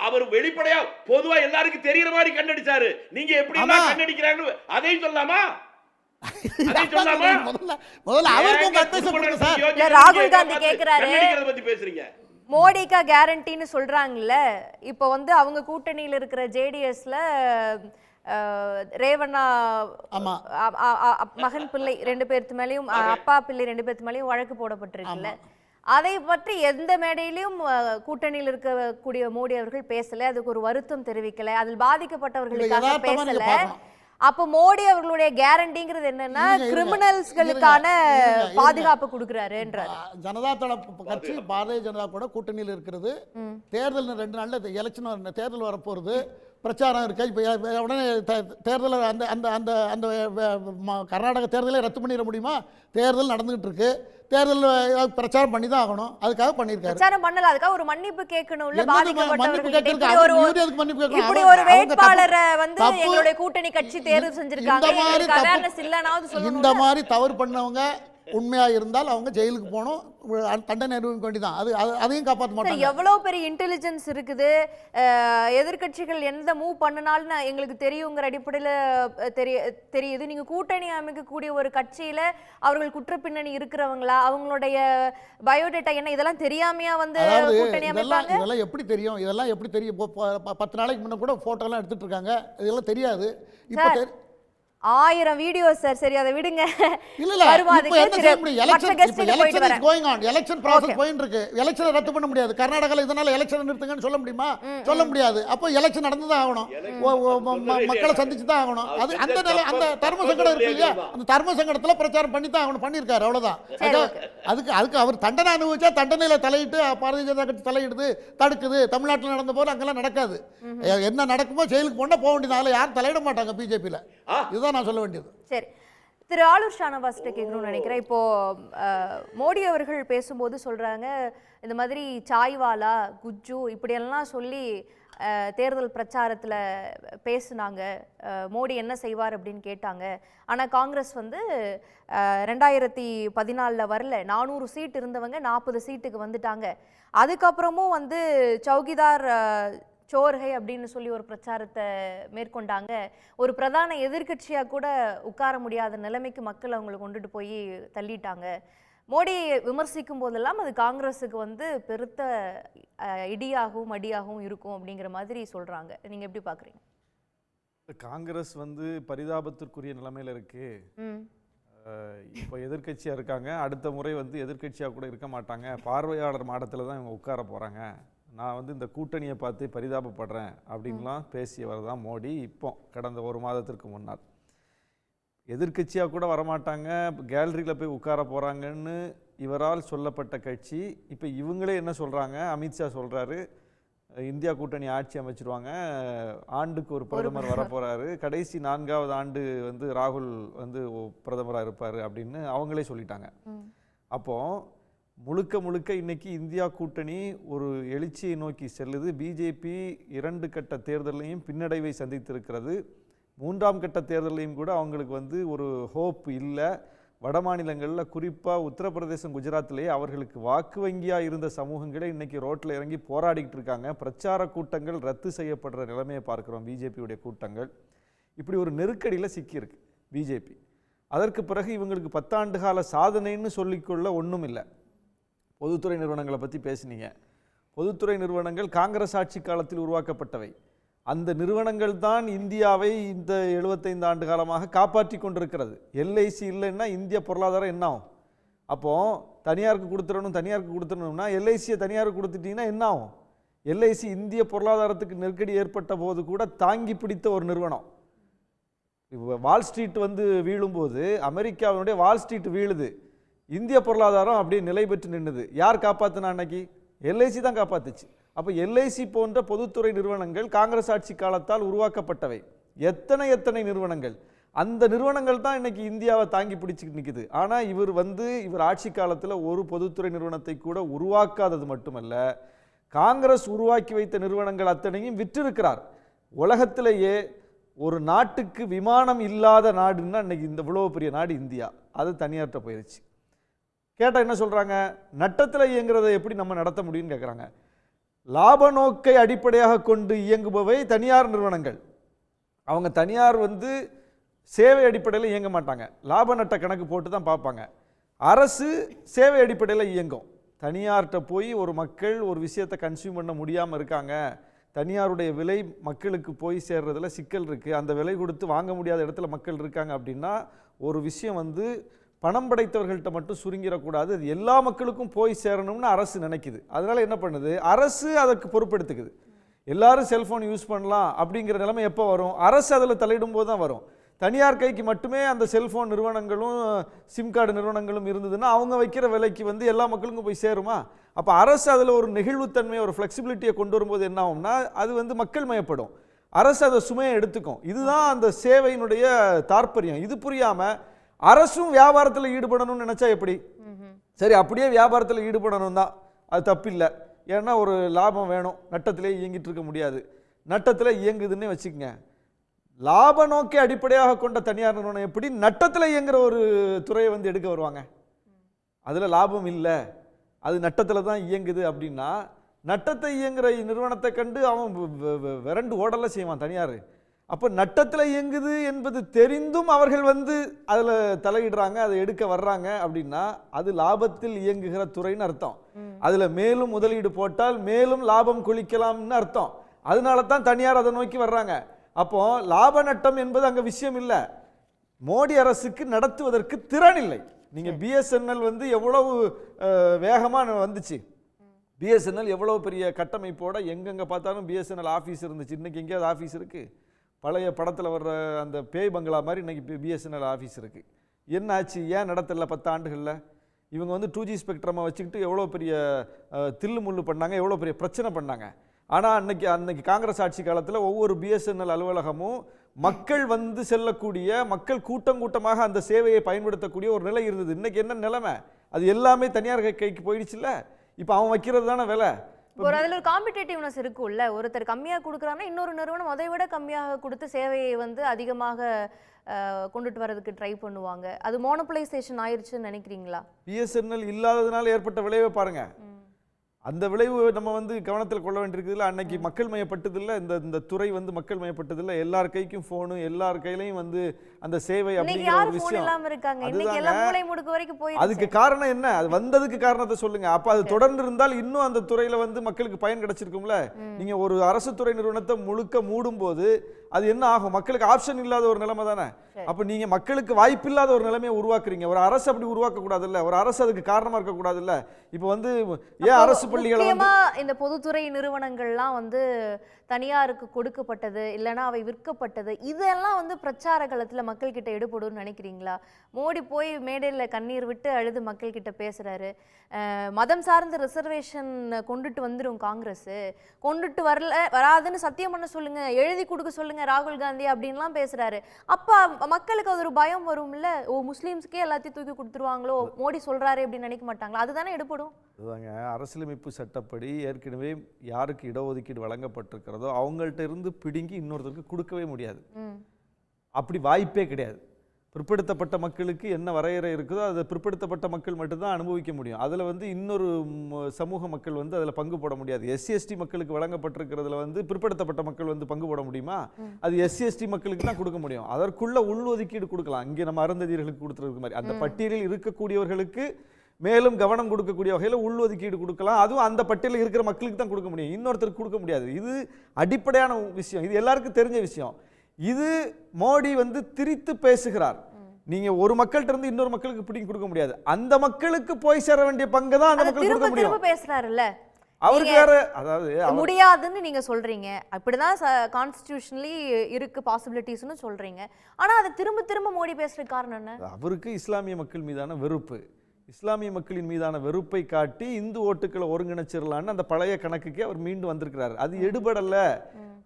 அவர் வெளிப்படையா பொதுவா எல்லாருக்கும் தெரியற மாதிரி கண்ணடிச்சாரு. நீங்க எப்படி கண்ணடிக்கிறாங்க அதையும் சொல்லாமா? ராகுல் காந்தி கேக்குறாரு, மோடிக்கா கேரண்டின்னு சொல்றாங்கல்ல. இப்ப வந்து அவங்க கூட்டணியில இருக்கிற ஜேடிஎஸ்ல ரேவண்ணா மகன் பிள்ளை 2 பேர்த்து மேலயும், அப்பா பிள்ளை 2 பேர்த்து மேலயும் வழக்கு போடப்பட்டிருக்குல்ல. அதை பற்றி எந்த மேடையிலும் கூட்டணியில் இருக்கக்கூடிய மோடி அவர்கள் பேசல, அதுக்கு ஒரு வருத்தம் தெரிவிக்கல, அதில் பாதிக்கப்பட்டவர்களுக்காக பேசல. அப்ப மோடி அவர்களுடைய கேரண்டிங்கிறது என்னன்னா கிரிமினல்ஸ்களுக்கான பாதுகாப்பு கொடுக்கறாருன்றாரு. ஜனதா தள கட்சி பாரதிய ஜனதா கூட கூட்டணியில் இருக்கிறது. தேர்தல் 2 நாள்ல எலெக்ஷன் தேர்தல் வரப்போகுது, பிரச்சாரம் இருக்கு. இப்போ உடனே தேர்தல் அந்த அந்த அந்த அந்த கர்நாடக தேர்தலை ரத்து பண்ணிட முடியுமா? தேர்தல் நடந்துகிட்டு இருக்கு, தேர்தல் பிரச்சாரம் பண்ணி தான் ஆகணும். அதுக்காக பண்ணிருக்காரு. பிரச்சாரம் பண்ணல, அதுக்காக ஒரு மன்னிப்பு கேட்கணும்ல. பாதிக்கப்பட்டவர்களுக்கு இப்படி ஒரு வேட்பாளரை வந்து எங்களுடைய கூட்டணி கட்சி தேர்வு செஞ்சிருக்காங்க, அவேர்னஸ் இல்லனாவது சொல்லணும். இந்த மாதிரி தவறு பண்ணவங்க உண்மையா இருந்தால் அவங்க ஜெயிலுக்கு போகணும், தண்டனை அனுபவிக்க வேண்டியதான். அதையும் காப்பாற்ற மாட்டாங்க. எவ்வளவு பெரிய இன்டெலிஜென்ஸ் இருக்குது, எதிர்கட்சிகள் எந்த மூவ் பண்ணினாலும் எங்களுக்கு தெரியுங்கிற அடிப்படையில தெரியுது. நீங்க கூட்டணி அமைக்கக்கூடிய ஒரு கட்சியில அவர்கள் குற்ற பின்னணி இருக்கிறவங்களா, அவங்களுடைய பயோடேட்டா என்ன, இதெல்லாம் தெரியாமையா வந்து கூட்டணி அமைப்பாங்க? இதெல்லாம் எப்படி தெரியும்? இதெல்லாம் எப்படி தெரியும்? 10 நாளைக்கு முன்ன கூட போட்டோ எல்லாம் எடுத்துட்டு இருக்காங்க, இதெல்லாம் தெரியாது. இப்போ 1000 வீடியோஸ் சார். சரி, அதை விடுங்க. எலெக்ஷன் ப்ராசஸ் போயிட்டு இருக்கு, எலெக்ஷனை ரத்து பண்ண முடியாது. கர்நாடகால இதனால எலெக்ஷன் நிறுத்துங்கன்னு சொல்ல முடியுமா? சொல்ல முடியாது. அப்போ எலெக்ஷன் நடந்துதான் ஆகணும், மக்களை சந்திச்சு தான் ஆகணும். அது அந்த நிலை, அந்த தர்ம சங்கடம் இருக்கு இல்லையா, அந்த தர்ம சங்கடத்துல பிரச்சாரம் பண்ணி தான் ஆகணும், பண்ணியிருக்காரு, அவ்வளவுதான். அதுக்கு அவர் தண்டனை அனுபவிச்சா தண்டனையில தலையிட்டு பாரதிய ஜனதா கட்சி தலையிடுது, தடுக்குது. தமிழ்நாட்டில் நடந்த போது அங்கெல்லாம் நடக்காது. என்ன நடக்குமோ ஜெயிலுக்கு போனா போக வேண்டியது, அதில் யாரும் தலையிட மாட்டாங்க பிஜேபியில. இதுதான் நான் சொல்ல வேண்டியது. சரி, திரு ஆலூர் ஷானவாஸ் கேட்கணும்னு நினைக்கிறேன். இப்போ மோடி அவர்கள் பேசும்போது சொல்றாங்க, இந்த மாதிரி சாய்வாலா, குஜ்ஜு இப்படியெல்லாம் சொல்லி தேர்தல் பிரச்சாரத்தில் பேசுனாங்க, மோடி என்ன செய்வார் அப்படின்னு கேட்டாங்க. ஆனால் காங்கிரஸ் வந்து 2014 வரல, 400 சீட் இருந்தவங்க 40 சீட்டுக்கு வந்துட்டாங்க. அதுக்கப்புறமும் வந்து சௌகிதார் சோர்ஹை அப்படின்னு சொல்லி ஒரு பிரச்சாரத்தை மேற்கொண்டாங்க. ஒரு பிரதான எதிர்க்கட்சியா கூட உட்கார முடியாத நிலைமைக்கு மக்கள் அவங்களை கொண்டுட்டு போய் தள்ளிட்டாங்க. மோடியை விமர்சிக்கும் போதெல்லாம் அது காங்கிரஸுக்கு வந்து பெருத்த இடியாகவும் அடியாகவும் இருக்கும் அப்படிங்கிற மாதிரி சொல்றாங்க. நீங்க எப்படி பாக்குறீங்க? காங்கிரஸ் வந்து பரிதாபத்திற்குரிய நிலைமையில இருக்கு. இப்போ எதிர்க்கட்சியாக இருக்காங்க, அடுத்த முறை வந்து எதிர்க்கட்சியாக கூட இருக்க மாட்டாங்க, பார்வையாளர் மாடத்தில் தான் இவங்க உட்கார போகிறாங்க, நான் வந்து இந்த கூட்டணியை பார்த்து பரிதாபப்படுறேன் அப்படின்லாம் பேசியவர் தான் மோடி. இப்போ கடந்த ஒரு மாதத்திற்கு முன்னால் எதிர்க்கட்சியாக கூட வரமாட்டாங்க, கேலரியில் போய் உட்கார போகிறாங்கன்னு இவரால் சொல்லப்பட்ட கட்சி இப்போ இவங்களே என்ன சொல்கிறாங்க, அமித்ஷா சொல்கிறாரு இந்தியா கூட்டணி ஆட்சி அமைச்சிருவாங்க, ஆண்டுக்கு ஒரு பிரதமர் வரப்போறாரு, கடைசி 4வது ஆண்டு வந்து ராகுல் வந்து பிரதமராக இருப்பார் அப்படின்னு அவங்களே சொல்லிட்டாங்க. அப்போ முழுக்க முழுக்க இன்னைக்கு இந்தியா கூட்டணி ஒரு எழுச்சியை நோக்கி செல்லுது. பிஜேபி 2 கட்ட தேர்தலையும் பின்னடைவை சந்தித்திருக்கிறது. 3ஆம் கட்ட தேர்தலையும் கூட அவங்களுக்கு வந்து ஒரு ஹோப் இல்லை. வட மாநிலங்களில் குறிப்பாக உத்தரப்பிரதேசம், குஜராத்திலேயே அவர்களுக்கு வாக்கு வங்கியாக இருந்த சமூகங்களே இன்றைக்கி ரோட்டில் இறங்கி போராடிக்கிட்டு இருக்காங்க. பிரச்சார கூட்டங்கள் ரத்து செய்யப்படுற நிலைமையை பார்க்குறோம். பிஜேபியுடைய கூட்டங்கள் இப்படி ஒரு நெருக்கடியில் சிக்கியிருக்கு பிஜேபி. அதற்கு பிறகு இவங்களுக்கு 10 ஆண்டு கால சாதனைன்னு சொல்லிக்கொள்ள ஒன்றும் இல்லை. பொதுத்துறை நிறுவனங்களை பற்றி பேசுனீங்க. பொதுத்துறை நிறுவனங்கள் காங்கிரஸ் ஆட்சி காலத்தில் உருவாக்கப்பட்டவை. அந்த நிறுவனங்கள் தான் இந்தியாவை இந்த 75 ஆண்டு காலமாக காப்பாற்றி கொண்டிருக்கிறது. எல்ஐசி இல்லைன்னா இந்திய பொருளாதாரம் என்ன ஆகும்? அப்போது தனியாருக்கு கொடுத்துடணும்னா எல்ஐசியை தனியாருக்கு கொடுத்துட்டீங்கன்னா என்ன ஆகும்? எல்ஐசி இந்திய பொருளாதாரத்துக்கு நெருக்கடி ஏற்பட்ட போது கூட தாங்கி பிடித்த ஒரு நிறுவனம். வால் ஸ்ட்ரீட் வந்து வீழும்போது, அமெரிக்காவினுடைய வால் ஸ்ட்ரீட் வீழுது, இந்திய பொருளாதாரம் அப்படியே நிலை பெற்று நின்றுது. யார் காப்பாற்றினா அன்னைக்கு? எல்ஐசி தான் காப்பாத்துச்சு. அப்போ எல்ஐசி போன்ற பொதுத்துறை நிறுவனங்கள் காங்கிரஸ் ஆட்சி காலத்தால் உருவாக்கப்பட்டவை. எத்தனை நிறுவனங்கள், அந்த நிறுவனங்கள் தான் இன்னைக்கு இந்தியாவை தாங்கி பிடிச்சிட்டு நிற்குது. ஆனால் இவர் ஆட்சி காலத்தில் ஒரு பொதுத்துறை நிறுவனத்தை கூட உருவாக்காதது மட்டுமல்ல, காங்கிரஸ் உருவாக்கி வைத்த நிறுவனங்கள் அத்தனையும் விற்றிருக்கிறார். உலகத்திலேயே ஒரு நாட்டுக்கு விமானம் இல்லாத நாடுன்னா இன்னைக்கு இந்த இவ்வளோ பெரிய நாடு இந்தியா, அது தனியார்ட்ட போயிடுச்சு. கேட்டால் என்ன சொல்கிறாங்க? நட்டத்தில் இயங்குறதை எப்படி நம்ம நடத்த முடியும்னு கேட்குறாங்க. லாப நோக்கை அடிப்படையாக கொண்டு இயங்குபவை தனியார் நிறுவனங்கள். அவங்க தனியார் வந்து சேவை அடிப்படையில் இயங்க மாட்டாங்க, லாப நட்ட கணக்கு போட்டு தான் பார்ப்பாங்க. அரசு சேவை அடிப்படையில் இயங்கும். தனியார்கிட்ட போய் ஒரு மக்கள் ஒரு விஷயத்தை கன்சியூம் பண்ண முடியாமல் இருக்காங்க, தனியாருடைய விலை மக்களுக்கு போய் சேர்றதுல சிக்கல் இருக்குது, அந்த விலை கொடுத்து வாங்க முடியாத இடத்துல மக்கள் இருக்காங்க அப்படின்னா ஒரு விஷயம் வந்து பணம் படைத்தவர்கள்ட்ட மட்டும் சுருங்கிடக்கூடாது, அது எல்லா மக்களுக்கும் போய் சேரணும்னு அரசு நினைக்குது. அதனால என்ன பண்ணுது? அரசு அதற்கு பொறுப்பெடுத்துக்குது. எல்லாரும் செல்ஃபோன் யூஸ் பண்ணலாம் அப்படிங்கிற நிலைமை எப்போ வரும்? அரசு அதில் தலையிடும் போது தான் வரும். தனியார் கைக்கு மட்டுமே அந்த செல்ஃபோன் நிறுவனங்களும் சிம் கார்டு நிறுவனங்களும் இருந்ததுன்னா அவங்க வைக்கிற விலைக்கு வந்து எல்லா மக்களுக்கும் போய் சேருமா? அப்போ அரசு அதில் ஒரு நெகிழ்வுத்தன்மையை, ஒரு ஃப்ளெக்சிபிலிட்டியை கொண்டு வரும்போது என்ன ஆகும்னா அது வந்து மக்கள் மயப்படும், அரசு அதை சுமையை எடுத்துக்கும். இதுதான் அந்த சேவையினுடைய தாற்பயம். இது புரியாமல் அரசும் வியாபாரத்தில் ஈடுபடணும்னு நினைச்சா எப்படி? சரி, அப்படியே வியாபாரத்தில் ஈடுபடணும் தான், அது தப்பில்லை. ஏன்னா ஒரு லாபம் வேணும், நட்டத்திலே இயங்கிட்டு இருக்க முடியாது. நட்டத்தில் இயங்குதுன்னே வச்சுக்கங்க. லாப நோக்கை அடிப்படையாக கொண்ட தனியார் நிறுவனம் எப்படி நட்டத்தில் இயங்குற ஒரு துறையை வந்து எடுக்க வருவாங்க? அதில் லாபம் இல்லை, அது நட்டத்தில் தான் இயங்குது அப்படின்னா நட்டத்தை இயங்குற நிறுவனத்தை கண்டு அவன் விரண்டு ஓடலாம் செய்வான் தனியார். அப்போ நட்டத்தில் இயங்குது என்பது தெரிந்தும் அவர்கள் வந்து அதில் தலையிடுறாங்க, அதை எடுக்க வர்றாங்க அப்படின்னா அது லாபத்தில் இயங்குகிற துறைன்னு அர்த்தம். அதில் மேலும் முதலீடு போட்டால் மேலும் லாபம் கொளிக்கலாம்னு அர்த்தம். அதனால தான் தனியார் அதை நோக்கி வர்றாங்க. அப்போ லாப நட்டம் என்பது அங்கே விஷயம் இல்லை. மோடி அரசுக்கு நடத்துவதற்கு திறன் இல்லை. நீங்கள் பிஎஸ்என்எல் வந்து எவ்வளவு வேகமாக வந்துச்சு, பிஎஸ்என்எல் எவ்வளோ பெரிய கட்டமைப்போட எங்கெங்கே பார்த்தாலும் பிஎஸ்என்எல் ஆஃபீஸ் இருந்துச்சு. இன்றைக்கி எங்கேயாவது ஆஃபீஸ் இருக்குது? பழைய படத்தில் வர்ற அந்த பேய் பங்களா மாதிரி இன்றைக்கி பிஎஸ்என்எல் ஆஃபீஸ் இருக்குது. என்ன ஆச்சு? ஏன் நடத்தல 10 ஆண்டுகளில்? இவங்க வந்து 2G ஸ்பெக்ட்ரமை வச்சுக்கிட்டு எவ்வளோ பெரிய தில்லு முள்ளு பண்ணாங்க, எவ்வளோ பெரிய பிரச்சனை பண்ணாங்க. ஆனால் அன்னைக்கு காங்கிரஸ் ஆட்சி காலத்தில் ஒவ்வொரு பிஎஸ்என்எல் அலுவலகமும் மக்கள் வந்து செல்லக்கூடிய, மக்கள் கூட்டமாக அந்த சேவையை பயன்படுத்தக்கூடிய ஒரு நிலை இருந்தது. இன்னைக்கு என்ன நிலைமை? அது எல்லாமே தனியார் கைக்கு போயிடுச்சுல்ல. இப்போ அவன் வைக்கிறது தானே வேலை. அதில் ஒரு காம்படிட்டிவ்னஸ் இருக்கும்ல. ஒருத்தர் கம்மியாக கொடுக்குறாங்கன்னா இன்னொரு நிறுவனம் அதை விட கம்மியாக கொடுத்து சேவையை வந்து அதிகமாக கொண்டுட்டு வரதுக்கு ட்ரை பண்ணுவாங்க. அது மோனோபலைசேஷன் ஆயிடுச்சுன்னு நினைக்கிறீங்களா? பிஎஸ்என்எல் இல்லாததுனால ஏற்பட்ட விளைவை பாருங்க. அந்த விளைவு நம்ம வந்து கவனத்தில் கொள்ள வேண்டியிருக்குதுல்ல. அன்னைக்கு மக்கள் மயப்பட்டதில்லை, இந்த துறை வந்து மக்கள் மயப்பட்டதில்லை. எல்லார் கைக்கும் ஃபோனு, எல்லார் கையிலையும் வந்து அந்த சேவை அப்படிங்கிற ஒரு விஷயம். அதுக்கு காரணம் என்ன? அது வந்ததுக்கு காரணத்தை சொல்லுங்க. அப்ப அது தொடர்ந்து இருந்தால் இன்னும் அந்த துறையில வந்து மக்களுக்கு பயன் கிடைச்சிருக்கும்ல. நீங்க ஒரு அரசு துறை நிறுவனத்தை முழுக்க மூடும் போது அது என்ன ஆகும்? மக்களுக்கு ஆப்ஷன் இல்லாத ஒரு நிலைமை தானே. அப்ப நீங்க மக்களுக்கு வாய்ப்பில்லாத ஒரு நிலைமையை உருவாக்குறீங்க. ஒரு அரசு அப்படி உருவாக்க கூடாதுல்ல, ஒரு அரசு அதுக்கு காரணமா இருக்க கூடாதுல்ல. இப்ப வந்து ஏன் அரசு பள்ளிகளை வந்து இந்த பொதுத்துறை நிறுவனங்கள்லாம் வந்து தனியாருக்கு கொடுக்கப்பட்டது இல்லைன்னா அவை விற்கப்பட்டது, இதெல்லாம் வந்து பிரச்சார காலத்துல மக்கள் கிட்ட எடுபடும்னு நினைக்கிறீங்களா? மோடி போய் மேடையில் கண்ணீர் விட்டு அழுது மக்கள் கிட்ட பேசுறாரு. மதம் சார்ந்த ரிசர்வேஷன் கொண்டுட்டு வந்துடும் காங்கிரஸ், கொண்டுட்டு வராதுன்னு சத்தியம் பண்ண சொல்லுங்க, எழுதி கொடுக்க சொல்லுங்க ராகுல் காந்தி அப்படின்லாம் பேசுறாரு. அப்ப மக்களுக்கு அது ஒரு பயம் வரும்ல, ஓ முஸ்லீம்ஸ்க்கே எல்லாத்தையும் தூக்கி கொடுத்துருவாங்களோ மோடி சொல்றாரு அப்படின்னு நினைக்க மாட்டாங்களா? அதுதானே எடுபடும். அதுதாங்க, அரசியலமைப்பு சட்டப்படி ஏற்கனவே யாருக்கு இடஒதுக்கீடு வழங்கப்பட்டிருக்கிறதோ அவங்கள்ட்ட இருந்து பிடுங்கி இன்னொருத்தருக்கு கொடுக்கவே முடியாது. அப்படி வாய்ப்பே கிடையாது. பிற்படுத்தப்பட்ட மக்களுக்கு என்ன வரையறை இருக்குதோ அதை பிற்படுத்தப்பட்ட மக்கள் மட்டும்தான் அனுபவிக்க முடியும். அதில் வந்து இன்னொரு சமூக மக்கள் வந்து அதில் பங்கு போட முடியாது. எஸ்சி மக்களுக்கு வழங்கப்பட்டிருக்கிறதுல வந்து பிற்படுத்தப்பட்ட மக்கள் வந்து பங்கு போட முடியுமா? அது எஸ்சி மக்களுக்கு தான் கொடுக்க முடியும். அதற்குள்ள உள்ஒதுக்கீடு கொடுக்கலாம். இங்கே நம்ம அருந்ததியர்களுக்கு கொடுத்துருக்கு மாதிரி அந்த பட்டியலில் இருக்கக்கூடியவர்களுக்கு மேலும் கவனம் கொடுக்கக்கூடிய வகையில் உள்ஒதுக்கீடு கொடுக்கலாம். அதுவும் அந்த பட்டியலில் இருக்கிற மக்களுக்கு தான் கொடுக்க முடியும், இன்னொருத்தருக்கு கொடுக்க முடியாது. இது அடிப்படையான விஷயம், இது எல்லாருக்கும் தெரிஞ்ச விஷயம். இது மோடி வந்து திரித்து பேசுகிறார். நீங்க ஒரு மக்கள்கிட்ட இருந்து இன்னொரு மக்களுக்கு பிடிங்கி கொடுக்க முடியாது. அந்த மக்களுக்கு போய் சேர வேண்டிய பங்கு தான் அந்த மக்களுக்கு கொடுக்க முடியும். பேசுறாருல்ல அவருக்கு வேற, அதாவது முடியாதுன்னு நீங்க சொல்றீங்க, அப்படிதான் கான்ஸ்டிடியூஷனலி இருக்கு பாசிபிலிட்டிஸ்னு சொல்றீங்க. ஆனா அதை திரும்ப திரும்ப மோடி பேசுற காரணம் என்ன? அவருக்கு இஸ்லாமிய மக்கள் மீதான வெறுப்பு. இஸ்லாமிய மக்களின் மீதான வெறுப்பை காட்டி இந்து ஓட்டுக்களை ஒருங்கிணைச்சிடலான்னு அந்த பழைய கணக்குக்கே அவர் மீண்டும் வந்திருக்கிறார். அது எடுபடல.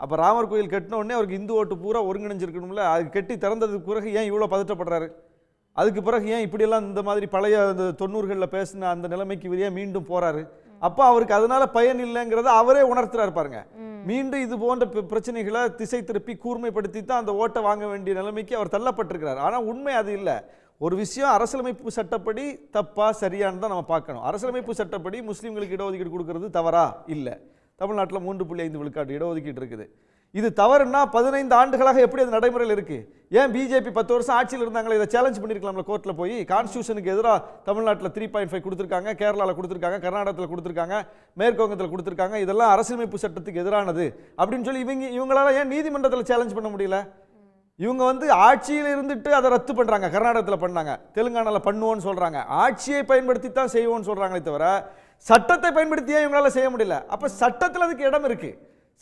அப்ப ராமர் கோயில் கட்டின உடனே அவருக்கு இந்து ஓட்டு பூரா ஒருங்கிணைஞ்சிருக்கணும்ல. அது கட்டி திறந்ததுக்கு பிறகு ஏன் இவ்வளவு பதட்டப்படுறாரு? அதுக்கு பிறகு ஏன் இப்படியெல்லாம் இந்த மாதிரி பழைய 90களில் பேசின அந்த நிலைமைக்கு ஏன் மீண்டும் போறாரு? அப்ப அவருக்கு அதனால பயன் இல்லைங்கிறத அவரே உணர்த்துறாரு பாருங்க. மீண்டும் இது போன்ற பிரச்சனைகளை திசை திருப்பி கூர்மைப்படுத்தி தான் அந்த ஓட்டை வாங்க வேண்டிய நிலைமைக்கு அவர் தள்ளப்பட்டிருக்கிறார். ஆனா உண்மை அது இல்லை. ஒரு விஷயம் அரசியலமைப்பு சட்டப்படி தப்பா சரியானு தான் நம்ம பார்க்கணும். அரசியலமைப்பு சட்டப்படி முஸ்லீம்களுக்கு இடஒதுக்கீடு கொடுக்கறது தவறா? இல்லை. தமிழ்நாட்டில் 3.5 விழுக்காடு இடஒதுக்கீடு இருக்குது. இது தவறுன்னா 15 ஆண்டுகளாக எப்படி அது நடைமுறையில் இருக்கு? ஏன் பிஜேபி 10 வருஷம் ஆட்சியில் இருந்தாங்களே, இதை சேலஞ்ச் பண்ணிருக்கலாம்ல கோர்ட்ல போய். கான்ஸ்டியூஷனுக்கு எதிராக தமிழ்நாட்டில் 3.5 கொடுத்துருக்காங்க, கேரளாவில் கொடுத்துருக்காங்க, கர்நாடகத்தில் கொடுத்துருக்காங்க, மேற்கு வங்கத்தில் கொடுத்துருக்காங்க. இதெல்லாம் அரசியலமைப்பு சட்டத்துக்கு எதிரானது அப்படின்னு சொல்லி இவங்களால ஏன் நீதிமன்றத்தில் சேலஞ்ச் பண்ண முடியல? இவங்க வந்து ஆட்சியில் இருந்துட்டு அதை ரத்து பண்றாங்க. கர்நாடகத்தில் பண்ணாங்க, தெலுங்கானாவில் பண்ணுவோன்னு சொல்றாங்க. ஆட்சியை பயன்படுத்தி தான் செய்வோன்னு சொல்றாங்களே தவிர சட்டத்தை பயன்படுத்தியே இவங்களால செய்ய முடியல. அப்ப சட்டத்தில் அதுக்கு இடம் இருக்கு,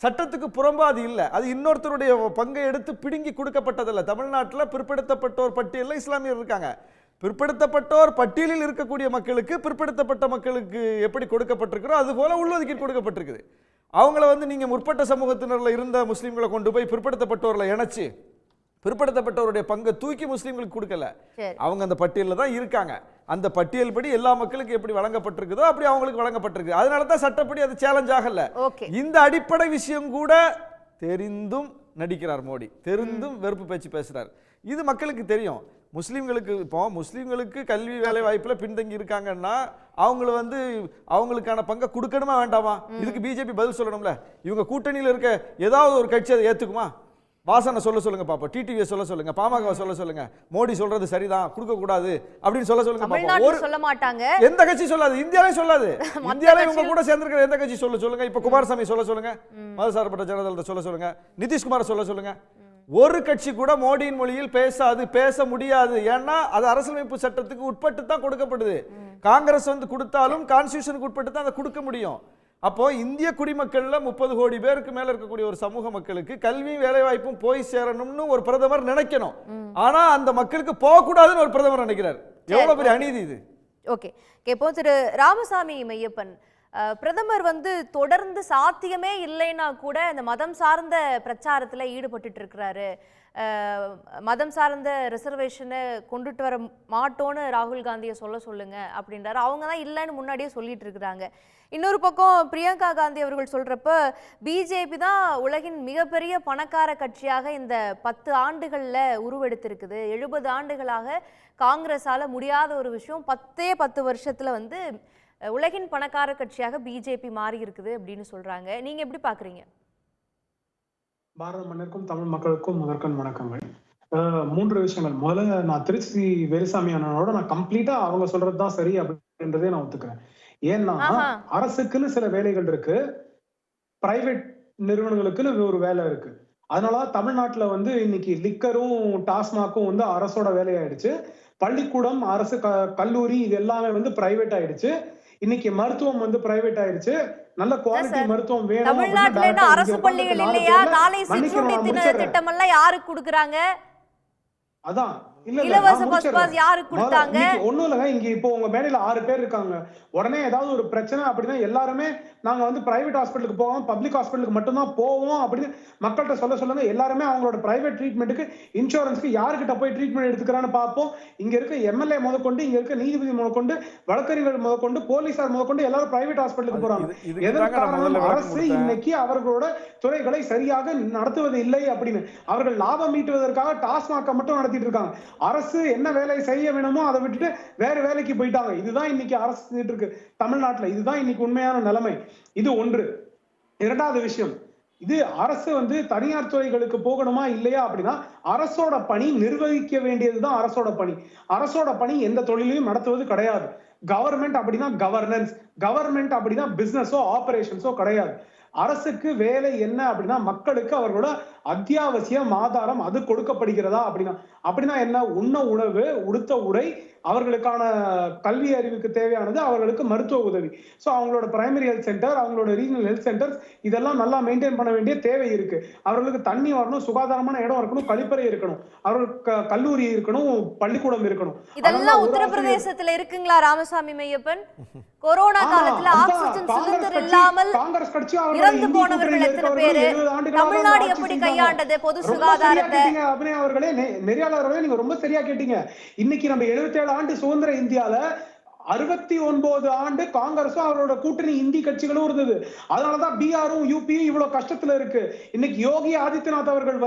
சட்டத்துக்கு புறம்பா அது இல்லை. அது இன்னொருத்தருடைய பங்கை எடுத்து பிடுங்கி கொடுக்கப்பட்டதில்லை. தமிழ்நாட்டில் பிற்படுத்தப்பட்டோர் பட்டியலில் இஸ்லாமியர் இருக்காங்க. பிற்படுத்தப்பட்டோர் பட்டியலில் இருக்கக்கூடிய மக்களுக்கு பிற்படுத்தப்பட்ட மக்களுக்கு எப்படி கொடுக்கப்பட்டிருக்கிறோ அது போல உள்ஒதுக்கீடு கொடுக்கப்பட்டிருக்குது. அவங்கள வந்து நீங்க முற்பட்ட சமூகத்தினர்ல இருந்த முஸ்லீம்களை கொண்டு போய் பிற்படுத்தப்பட்டோர்ல இணைச்சு பிற்படுத்தப்பட்டவருடைய பங்கை தூக்கி முஸ்லீம்களுக்கு கொடுக்கல. அவங்க அந்த பட்டியலில் தான் இருக்காங்க. அந்த பட்டியல் படி எல்லா மக்களுக்கும் எப்படி வழங்கப்பட்டிருக்குதோ அப்படி அவங்களுக்கு வழங்கப்பட்டிருக்கு. அதனால தான் சட்டப்படி அது சேலஞ்ச் ஆகல. இந்த அடிப்படை விஷயம் கூட தெரிந்தும் நடிக்கிறார் மோடி, தெரிந்தும் வெறுப்பு பேச்சு பேசுறார். இது மக்களுக்கு தெரியும். முஸ்லீம்களுக்கு இப்போ முஸ்லீம்களுக்கு கல்வி வேலை வாய்ப்புல பின்தங்கி இருக்காங்கன்னா அவங்கள வந்து அவங்களுக்கான பங்கை கொடுக்கணுமா வேண்டாமா? இதுக்கு பிஜேபி பதில் சொல்லணும்ல. இவங்க கூட்டணியில் இருக்க ஏதாவது ஒரு கட்சி அதை ஏத்துக்குமா? வாசனை சொல்ல சொல்லுங்க பாப்போம், டிடிவியை சொல்ல சொல்லுங்க, பாமக சொல்ல சொல்லுங்க, மோடி சொல்றது சரிதான் கொடுக்க கூடாது அப்படின்னு சொல்ல சொல்லுங்க பாப்போம். சொல்ல மாட்டாங்க, எந்த கட்சி சொல்லாது, இந்தியாவே சொல்லாது. இந்தியாவே இவங்க கூட சேர்ந்திருக்கிற எந்த கட்சி சொல்ல சொல்லுங்க. இப்ப குமாரசாமி சொல்ல சொல்லுங்க, மதசார்பற்ற ஜனதா சொல்ல சொல்லுங்க, நிதிஷ்குமார் சொல்ல சொல்லுங்க. ஒரு கட்சி கூட மோடியின் மொழியில் பேசாது, பேச முடியாது. ஏன்னா அது அரசியலமைப்பு சட்டத்துக்கு உட்பட்டு தான் கொடுக்கப்படுது. காங்கிரஸ் வந்து கொடுத்தாலும் கான்ஸ்டிடியூஷனுக்கு உட்பட்டு தான் அதை கொடுக்க முடியும். அப்போ இந்திய குடிமக்கள்ல 30 கோடி பேருக்கு மேல இருக்கக்கூடிய ஒரு சமூக மக்களுக்கு கல்வி வேலை வாய்ப்பும் போய் சேரணும்னு ஒரு பிரதமர் நினைக்கணும். ஆனா அந்த மக்களுக்கு போக கூடாதுன்னு ஒரு பிரதமர் நினைக்கிறார். எவ்வளவு பெரிய அநீதி இது. ஓகே, இப்போ திரு ராமசாமி மையப்பன், பிரதமர் வந்து தொடர்ந்து சாத்தியமே இல்லைன்னா கூட இந்த மதம் சார்ந்த பிரச்சாரத்துல ஈடுபட்டு இருக்கிறாரு. மதம் சார்ந்த ரிசர்வேஷனை கொண்டுட்டு வர மாட்டோன்னு ராகுல் காந்தியை சொல்ல சொல்லுங்க அப்படின்றாரு. அவங்க தான் இல்லைன்னு முன்னாடியே சொல்லிட்டு இருக்கிறாங்க. இன்னொரு பக்கம் பிரியங்கா காந்தி அவர்கள் சொல்றப்ப பிஜேபி தான் உலகின் மிகப்பெரிய பணக்கார கட்சியாக இந்த 10 ஆண்டுகள்ல உருவெடுத்திருக்குது. 70 ஆண்டுகளாக காங்கிரஸால முடியாத ஒரு விஷயம் 10 வருஷத்துல வந்து உலகின் பணக்கார கட்சியாக பிஜேபி மாறி இருக்குது அப்படின்னு சொல்றாங்க. நீங்க எப்படி பாக்குறீங்க? பாரத மன்னருக்கும் தமிழ் மக்களுக்கும் முதற்கண் வணக்கங்கள். 3 விஷயங்கள். முதல்ல நான் திருச்சி வேலுசாமி அண்ணனோட நான் கம்ப்ளீட்டா அவங்க சொல்றதுதான் சரி அப்படின்றதே நான் ஒத்துக்கிறேன். ஏன்னா அரசுக்குன்னு சில வேலைகள் இருக்கு, பிரைவேட் நிறுவனங்களுக்குன்னு ஒரு வேலை இருக்கு. அதனால தமிழ்நாட்டுல இன்னைக்கு லிக்கரும் டாஸ்மாக்கும் அரசோட வேலையாயிடுச்சு. பள்ளிக்கூடம், அரசு கல்லூரி இது எல்லாமே பிரைவேட் ஆயிடுச்சு. இன்னைக்கு மருத்துவம் பிரைவேட் ஆயிடுச்சு. நல்ல குவாலிட்டி மருத்துவம் வேணும். தமிழ்நாட்டுல அரசு பள்ளிகள் இல்லையா? காலை சிற்றுண்டி திட்டம் எல்லாம் யாருக்கு கொடுக்கறாங்க? அதான் இலவச பஸ் பாஸ் யாருக்கு கொடுத்தாங்க? ஒண்ணும் இல்லங்க. இங்க இப்போ உங்க மேடையில 6 பேர் இருக்காங்க. உடனே ஏதாவது ஒரு பிரச்சனை அப்படின்னா எல்லாருமே நாங்க பிரைவேட் ஹாஸ்பிட்டலுக்கு போவோம், பப்ளிக் ஹாஸ்பிட்டலுக்கு மட்டும் தான் போவோம் அப்படின்னு மக்கள்கிட்ட சொல்லுங்க. எல்லாருமே அவங்களோட பிரைவேட் ட்ரீட்மெண்ட்டுக்கு, இன்சூரன்ஸ்க்கு யாருக்கிட்ட போய் ட்ரீட்மெண்ட் எடுத்துக்கிறான்னு பார்ப்போம். இங்க இருக்க எம்எல்ஏ முதற்கொண்டு, இங்க இருக்க நீதிபதி முதற்கொண்டு, வழக்கறிஞர்கள் முதற்கொண்டு, போலீசார் முதற்கொண்டு எல்லாரும் பிரைவேட் ஹாஸ்பிட்டலுக்கு போறாங்க. எதற்காக? அரசு இன்னைக்கு அவர்களோட துறைகளை சரியாக நடத்துவது இல்லை அப்படின்னு அவர்கள் லாபம் ஈட்டுவதற்காக டாஸ்மாக மட்டும் நடத்திட்டு இருக்காங்க. அரசு என்ன வேலை செய்ய வேணுமோ அதை விட்டுட்டு வேற வேலைக்கு போயிட்டாங்க. இதுதான் இன்னைக்கு அரசு செஞ்சுட்டு இருக்கு தமிழ்நாட்டுல. இதுதான் இன்னைக்கு உண்மையான நிலைமை. இது ஒன்று. இரண்டாவது விஷயம், இது அரசு தனியார் துறைகளுக்கு போகணுமா இல்லையா அப்படின்னா அரசோட பணி நிர்வகிக்க வேண்டியதுதான் அரசோட பணி. அரசோட பணி எந்த தொழிலையும் நடத்துவது கிடையாது. கவர்மெண்ட் அப்படின்னா கவர்னன்ஸ், கவர்மெண்ட் அப்படின்னா பிசினஸோ ஆபரேஷன்ஸோ கிடையாது. அரசுக்கு வேலை என்ன அப்படின்னா மக்களுக்கு அவர்களோட அத்தியாவசிய ஆதாரம் அது கொடுக்கப்படுகிறதா அப்படின்னா என்ன? உண்ண உணவு, உடுத்த உடை, அவர்களுக்கான கல்வி அறிவுக்கு தேவையானது, அவர்களுக்கு மருத்துவ உதவி. ஸோ அவங்களோட பிரைமரி ஹெல்த் சென்டர், அவங்களோட ரீஜனல் ஹெல்த் சென்டர்ஸ் இதெல்லாம் நல்லா மெயின்டைன் பண்ண வேண்டிய தேவை இருக்கு. அவர்களுக்கு தண்ணி வரணும், சுகாதாரமான இடம் இருக்கணும், கழிப்பறை இருக்கணும், அவர்களுக்கு கல்லூரி இருக்கணும், பள்ளிக்கூடம் இருக்கணும். இதெல்லாம் உத்தரப்பிரதேசத்துல இருக்குங்களா ராமசாமி மையப்பன்? கொரோனா காலத்துல ஆக்சிஜன் சிலிண்டர் இல்லாமல் காங்கிரஸ் கட்சி இறந்து போனவர்கள் எத்தனை பேரு? தமிழ்நாடு எப்படி கையாண்டது பொது சுகாதாரத்தை? அபிநய அவர்களே, நெறியாளர் அவர்களே, நீங்க ரொம்ப சரியா கேட்டீங்க. இன்னைக்கு நம்ம 77 ஆண்டு சுதந்திர இந்தியால 69 ஆண்டு காங்கிரஸும் அவரோட கூட்டணி இந்தி கட்சிகளும் இருந்தது. அதனாலதான் பீகாரும் யூபியும் இவ்வளவு கஷ்டத்துல இருக்கு. இன்னைக்கு யோகி ஆதித்யநாத் அவர்கள்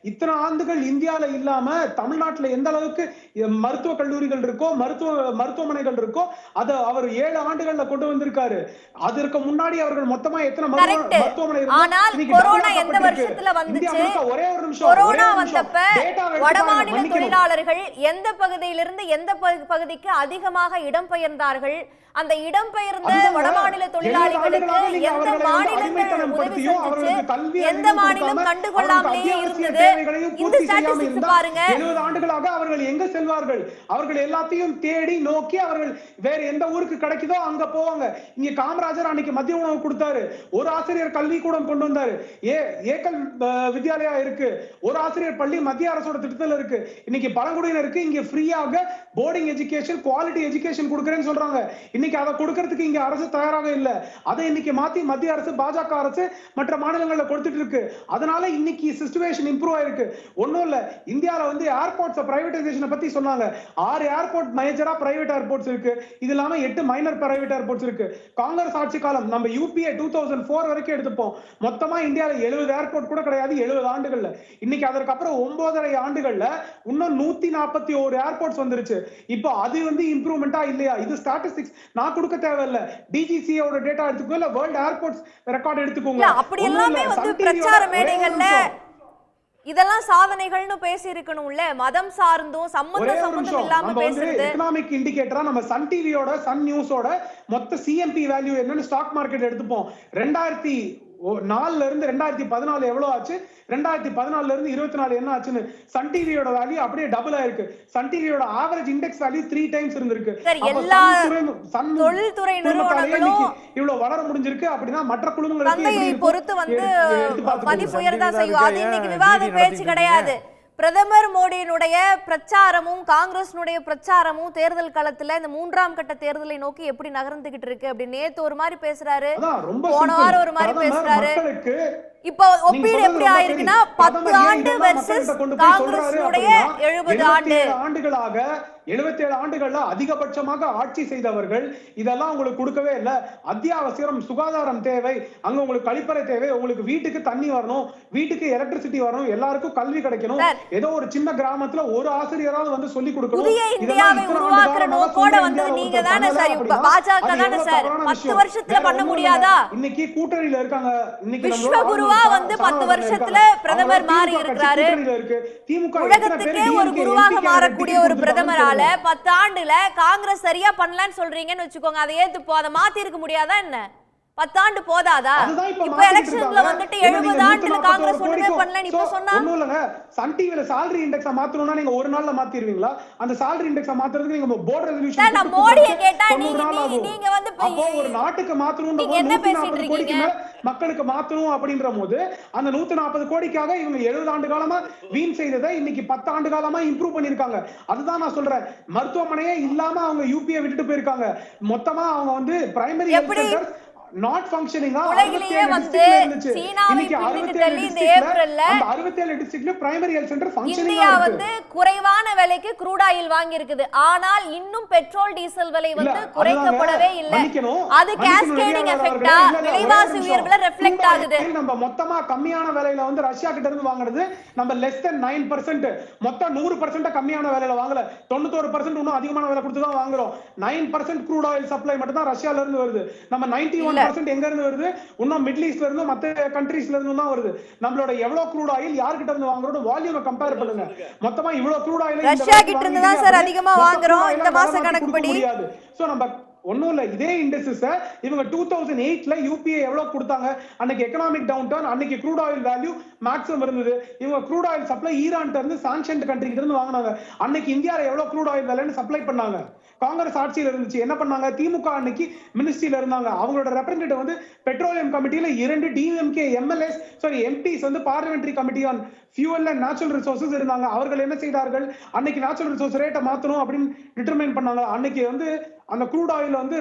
இத்தனை ஆண்டுகள் இந்தியால இல்லாம தமிழ்நாட்டுல எந்த அளவுக்கு மருத்துவ கல்லூரிகள் இருக்கோ, மருத்துவமனைகள் இருக்கோ, அதை அவர் 7 ஆண்டுகள்ல கொண்டு வந்திருக்காரு. அதற்கு முன்னாடி அவர்கள் மொத்தமா எத்தனை மருத்துவமனை ஒரே ஒரு நிமிஷம். கொரோனா வந்தப்ப வடமாநில தொழிலாளர்கள் எந்த பகுதியிலிருந்து எந்த பகுதிக்கு அதிகமாக இடம்பெயர்ந்தார்கள்? அந்த இடம்பெயர்ந்த வடமாநில தொழிலாளிகளுக்கு எந்த மாநிலங்கள் உதவி செஞ்சுச்சு? எந்த மாநிலம் கண்டுகொள்ளாமலேயே இருந்தது? இந்த ஸ்டாட்டிஸ்டிக்ஸ் பாருங்க. 70 ஆண்டுகளாக அவர்கள் எங்க செல்வார்கள்? அவர்கள் எல்லாத்தையும் தேடி நோக்கி அவர்கள் வேற எந்த ஊருக்கு கிடைக்குதோ அங்க போவாங்க. இங்க காமராஜர் அன்னைக்கு மதிய உணவு கொடுத்தாரு. ஒரு ஆசிரியர் கல்வி கூடம் கொண்டு வந்தாரு. ஏக்கல் வித்யாலயா இருக்கு. ஒரு ஆசிரியர் பள்ளி மத்திய அரசோட திட்டத்தில் இருக்கு. இன்னைக்கு பழங்குடியினருக்கு இங்க ஃப்ரீயாக போர்டிங் எஜுகேஷன், குவாலிட்டி எஜுகேஷன் கொடுக்கறேன்னு சொல்றாங்க. இன்னைக்கு அதை கொடுக்கறதுக்கு இங்க அரசு தயாராக இல்ல. அதை இன்னைக்கு மாத்தி மத்திய அரசு, பாஜக அரசு மற்ற மாநிலங்கள்ல கொடுத்துட்டு இருக்கு. அதனால இன்னைக்கு சிச்சுவேஷன் இம்ப்ரூவ் ஆயிருக்கு. ஒண்ணும் இல்ல, இந்தியால ஏர்போர்ட்ஸ் பிரைவேடைசேஷனை பத்தி சொன்னாங்க. 6 ஏர்போர்ட் மேஜரா பிரைவேட் ஏர்போர்ட்ஸ் இருக்கு. இது இல்லாம 8 மைனர் பிரைவேட் ஏர்போர்ட்ஸ் இருக்கு. காங்கிரஸ் ஆட்சி காலம் நம்ம யூபிஏ 2004 வரைக்கும் எடுத்துப்போம். மொத்தமா இந்தியால 70 ஏர்போர்ட் கூட கிடையாது 70 ஆண்டுகள்ல. இன்னைக்கு அதற்கு அப்புறம் 9.5 ஆண்டுகள்ல இன்னும் 141 ஏர்போர்ட்ஸ் வந்துருச்சு. இப்போ அது இம்ப்ரூவ்மெண்டா இல்லையா? இது ஸ்டாட்டிஸ்டிக்ஸ் நான் கொடுக்க தேவையில்லை. டிஜிசியோட டேட்டா எடுத்துக்கோ, இல்ல வேர்ல்ட் ஏர்போர்ட்ஸ் ரெக்கார்ட் எடுத்துக்கோங்க. அப்படி எல்லாமே பிரச்சார மேடைகள்ல இதெல்லாம் சாதனைகள்னு பேசி இருக்கணும்ல. மதம் சார்ந்தும் சம்பந்தம் இல்லாம பேசுறது. எகனாமிக் இண்டிகேட்டரா நம்ம சன் டிவியோட, சன் நியூஸோட மொத்த சிஎம்பி வேல்யூ என்னன்னு ஸ்டாக் மார்க்கெட் எடுத்துப்போம். 2004 இருந்து 2014 எவ்வளவு ஆச்சு, 2014 இருந்து 24 என்ன ஆச்சுன்னு சன் டிவியோட வேல்யூ அப்படியே டபுள் ஆயிருக்கு. சன் டிவியோட ஆவரேஜ் இண்டெக்ஸ் வேல்யூ 3 டைம்ஸ் இருந்திருக்கு. எல்லா தொழில்துறை நிறுவனங்களும் இவ்வளவு வளர முடிஞ்சிருக்கு. அப்படின்னா மற்ற குழுமங்களுக்கு பொறுத்து மதிப்பு உயர்தா செய்யும். அது இன்னைக்கு விவாத பேச்சு கிடையாது. பிரதமர் மோடியினுடைய பிரச்சாரமும் காங்கிரஸினுடைய பிரச்சாரமும் தேர்தல் களத்துல இந்த 3ஆம் கட்ட தேர்தலை நோக்கி எப்படி நகர்ந்துகிட்டு இருக்கு அப்படி நேத்து ஒரு மாதிரி பேசுறாரு, போன வாரம் ஒரு மாதிரி பேசுறாரு. இப்போ ஒப்பீடு எப்படி ஆயிருக்குன்னா 10 ஆண்டு வெர்சஸ் காங்கிரஸினுடைய 70 ஆண்டுகளாக 77 ஆண்டுகள்ல அதிகபட்சமாக ஆட்சி செய்தவர்கள் இதெல்லாம் உங்களுக்கு கொடுக்கவே இல்லை. அத்தியாவசியம் சுகாதாரம் தேவை, அங்க உங்களுக்கு கழிப்பறை தேவை, உங்களுக்கு வீட்டுக்கு தண்ணி வரணும், வீட்டுக்கு எலக்ட்ரிசிட்டி வரணும், எல்லாருக்கும் கல்வி கிடைக்கணும், ஏதோ ஒரு சின்ன கிராமத்துல ஒரு ஆசிரியராவது வந்து சொல்லி கொடுக்கணும். புதிய இந்தியாவை உருவாக்குற நோக்கோட வந்து நீங்க தானே சார், பாஜக தானே சார் 10 வருஷத்துல பண்ண முடியாதா? இன்னைக்கு கூட்டணியில இருக்காங்க, இன்னைக்கு விஸ்வகுருவா வந்து 10 வருஷத்துல பிரதமர் மாறி இருக்கிறாரு. உலகத்துக்கே ஒரு குருவாக மாறக்கூடிய ஒரு பிரதமரால 10 ஆண்டுல காங்கிரஸ் சரியா பண்ணலன்னு சொல்றீங்கன்னு வச்சுக்கோங்க, அதை ஏத்துப்போ, அதை மாத்தி இருக்க முடியாதா என்ன? 10 ஆண்டு போதாதா? இப்ப எலெக்ஷன்ல வந்துட்டு 70 ஆண்டுல காங்கிரஸ் ஒண்ணுமே பண்ணலன்னு இப்ப சொன்னா ஒண்ணும் இல்லங்க. சன் டிவில salary index மாத்தணும்னா நீங்க ஒரு நாள்ல மாத்திடுவீங்களா? அந்த salary index மாத்துறதுக்கு நீங்க போர்ட் ரெசல்யூஷன் நான் மோடியை கேட்டா நீங்க வந்து அப்போ ஒரு நாட்டுக்கு மாத்தணும், 140 கோடிக்கு மேல மக்களுக்கு மாத்தணும் அப்படின்ற போது அந்த 140 கோடிக்காக இவங்க 70 ஆண்டு காலமா வீண் செய்ததை இன்னைக்கு 10 ஆண்டு காலமா இம்ப்ரூவ் பண்ணிருக்காங்க. அதுதான் நான் சொல்றேன். மருத்துவமனையே இல்லாம அவங்க யூபியை விட்டுட்டு போயிருக்காங்க. மொத்தமா அவங்க வந்து primary health centre not functioning. உலகிலேயே வந்து சீனாவை பின்னிட்டு தள்ளி இந்த ஏப்ரல்ல 67 டிஸ்ட்ரிக்ட்ல பிரைமரி ஹெல்த் சென்டர் ஃபங்க்ஷனிங்கா இந்தியா வந்து குறைவான விலைக்கு க்ரூட் ஆயில் வாங்கி இருக்குது. ஆனால் இன்னும் பெட்ரோல் டீசல் விலை வந்து குறைக்கப்படவே இல்லை. அது கேஸ்கேடிங் எஃபெக்ட்டா விலைவாசி உயர்வுல ரிஃப்ளெக்ட் ஆகுது. நம்ம மொத்தமா கம்மியான விலையில வந்து ரஷ்யா கிட்ட இருந்து வாங்குறது நம்ம less than 9%, மொத்தம் 100% கம்மியான விலையில வாங்கல, 91% இன்னும் அதிகமான விலை கொடுத்து தான் வாங்குறோம். 9% க்ரூட் ஆயில் சப்ளை மட்டும் தான் ரஷ்யால இருந்து வருது. நம்ம 91% எங்க இருந்து வருது? இன்னும் மிடில் ஈஸ்ட்ல இருந்து மத்த கண்ட்ரீஸ்ல இருந்து தான் வருது. நம்மளோட எவ்வளவு க்ரூட் ஆயில் யார்கிட்ட இருந்து வாங்குறோம் வால்யூமை கம்பேர் பண்ணுங்க. மொத்தமா இவ்வளவு க்ரூட் ஆயில் ரஷ்யா கிட்ட இருந்து தான் சார் அதிகமா வாங்குறோம் இந்த மாச கணக்குப்படி. சோ நம்ம ஒண்ணும் இல்ல, இதே இண்டெக்ஸஸ் இவங்க 2008ல யூபிஏ எவ்வளவு கொடுத்தாங்க? அன்னைக்கு எக்கனாமிக் டவுன் டர்ன், அன்னைக்கு க்ரூட் ஆயில் வேல்யூ மேக்ஸிமம் இருந்தது. இவங்க க்ரூட் ஆயில் சப்ளை ஈரான்ல இருந்து சாங்ஷன்ட் கண்ட்ரி கிட்ட இருந்து வாங்குனாங்க. அன்னைக்கு இந்தியால எவ்வளவு க்ரூட் ஆயில் வேலைன்னு சப்ளை பண்ணாங்க. காங்கிரஸ் ஆட்சியில இருந்துச்சு, என்ன பண்ணாங்க? திமுக அன்னைக்கு மினிஸ்ட்ரியில இருந்தாங்க. அவங்களோட ரெப்ரசன்டேட்டிவ் வந்து பெட்ரோலியம் கமிட்டியில 2 டிஎம்கே எம்எல்ஏஸ் எம்பிஸ் வந்து parliamentary committee on fuel and natural resources இருந்தாங்க. அவர்கள் என்ன செய்தார்கள்? அன்னைக்கு நேச்சுரல் ரிசோர்ஸ் ரேட்டை மாத்தணும் அப்படின்னு டிட்டர்மைன் பண்ணாங்க. அன்னைக்கு வந்து அந்த க்ரூட் ஆயில் வந்து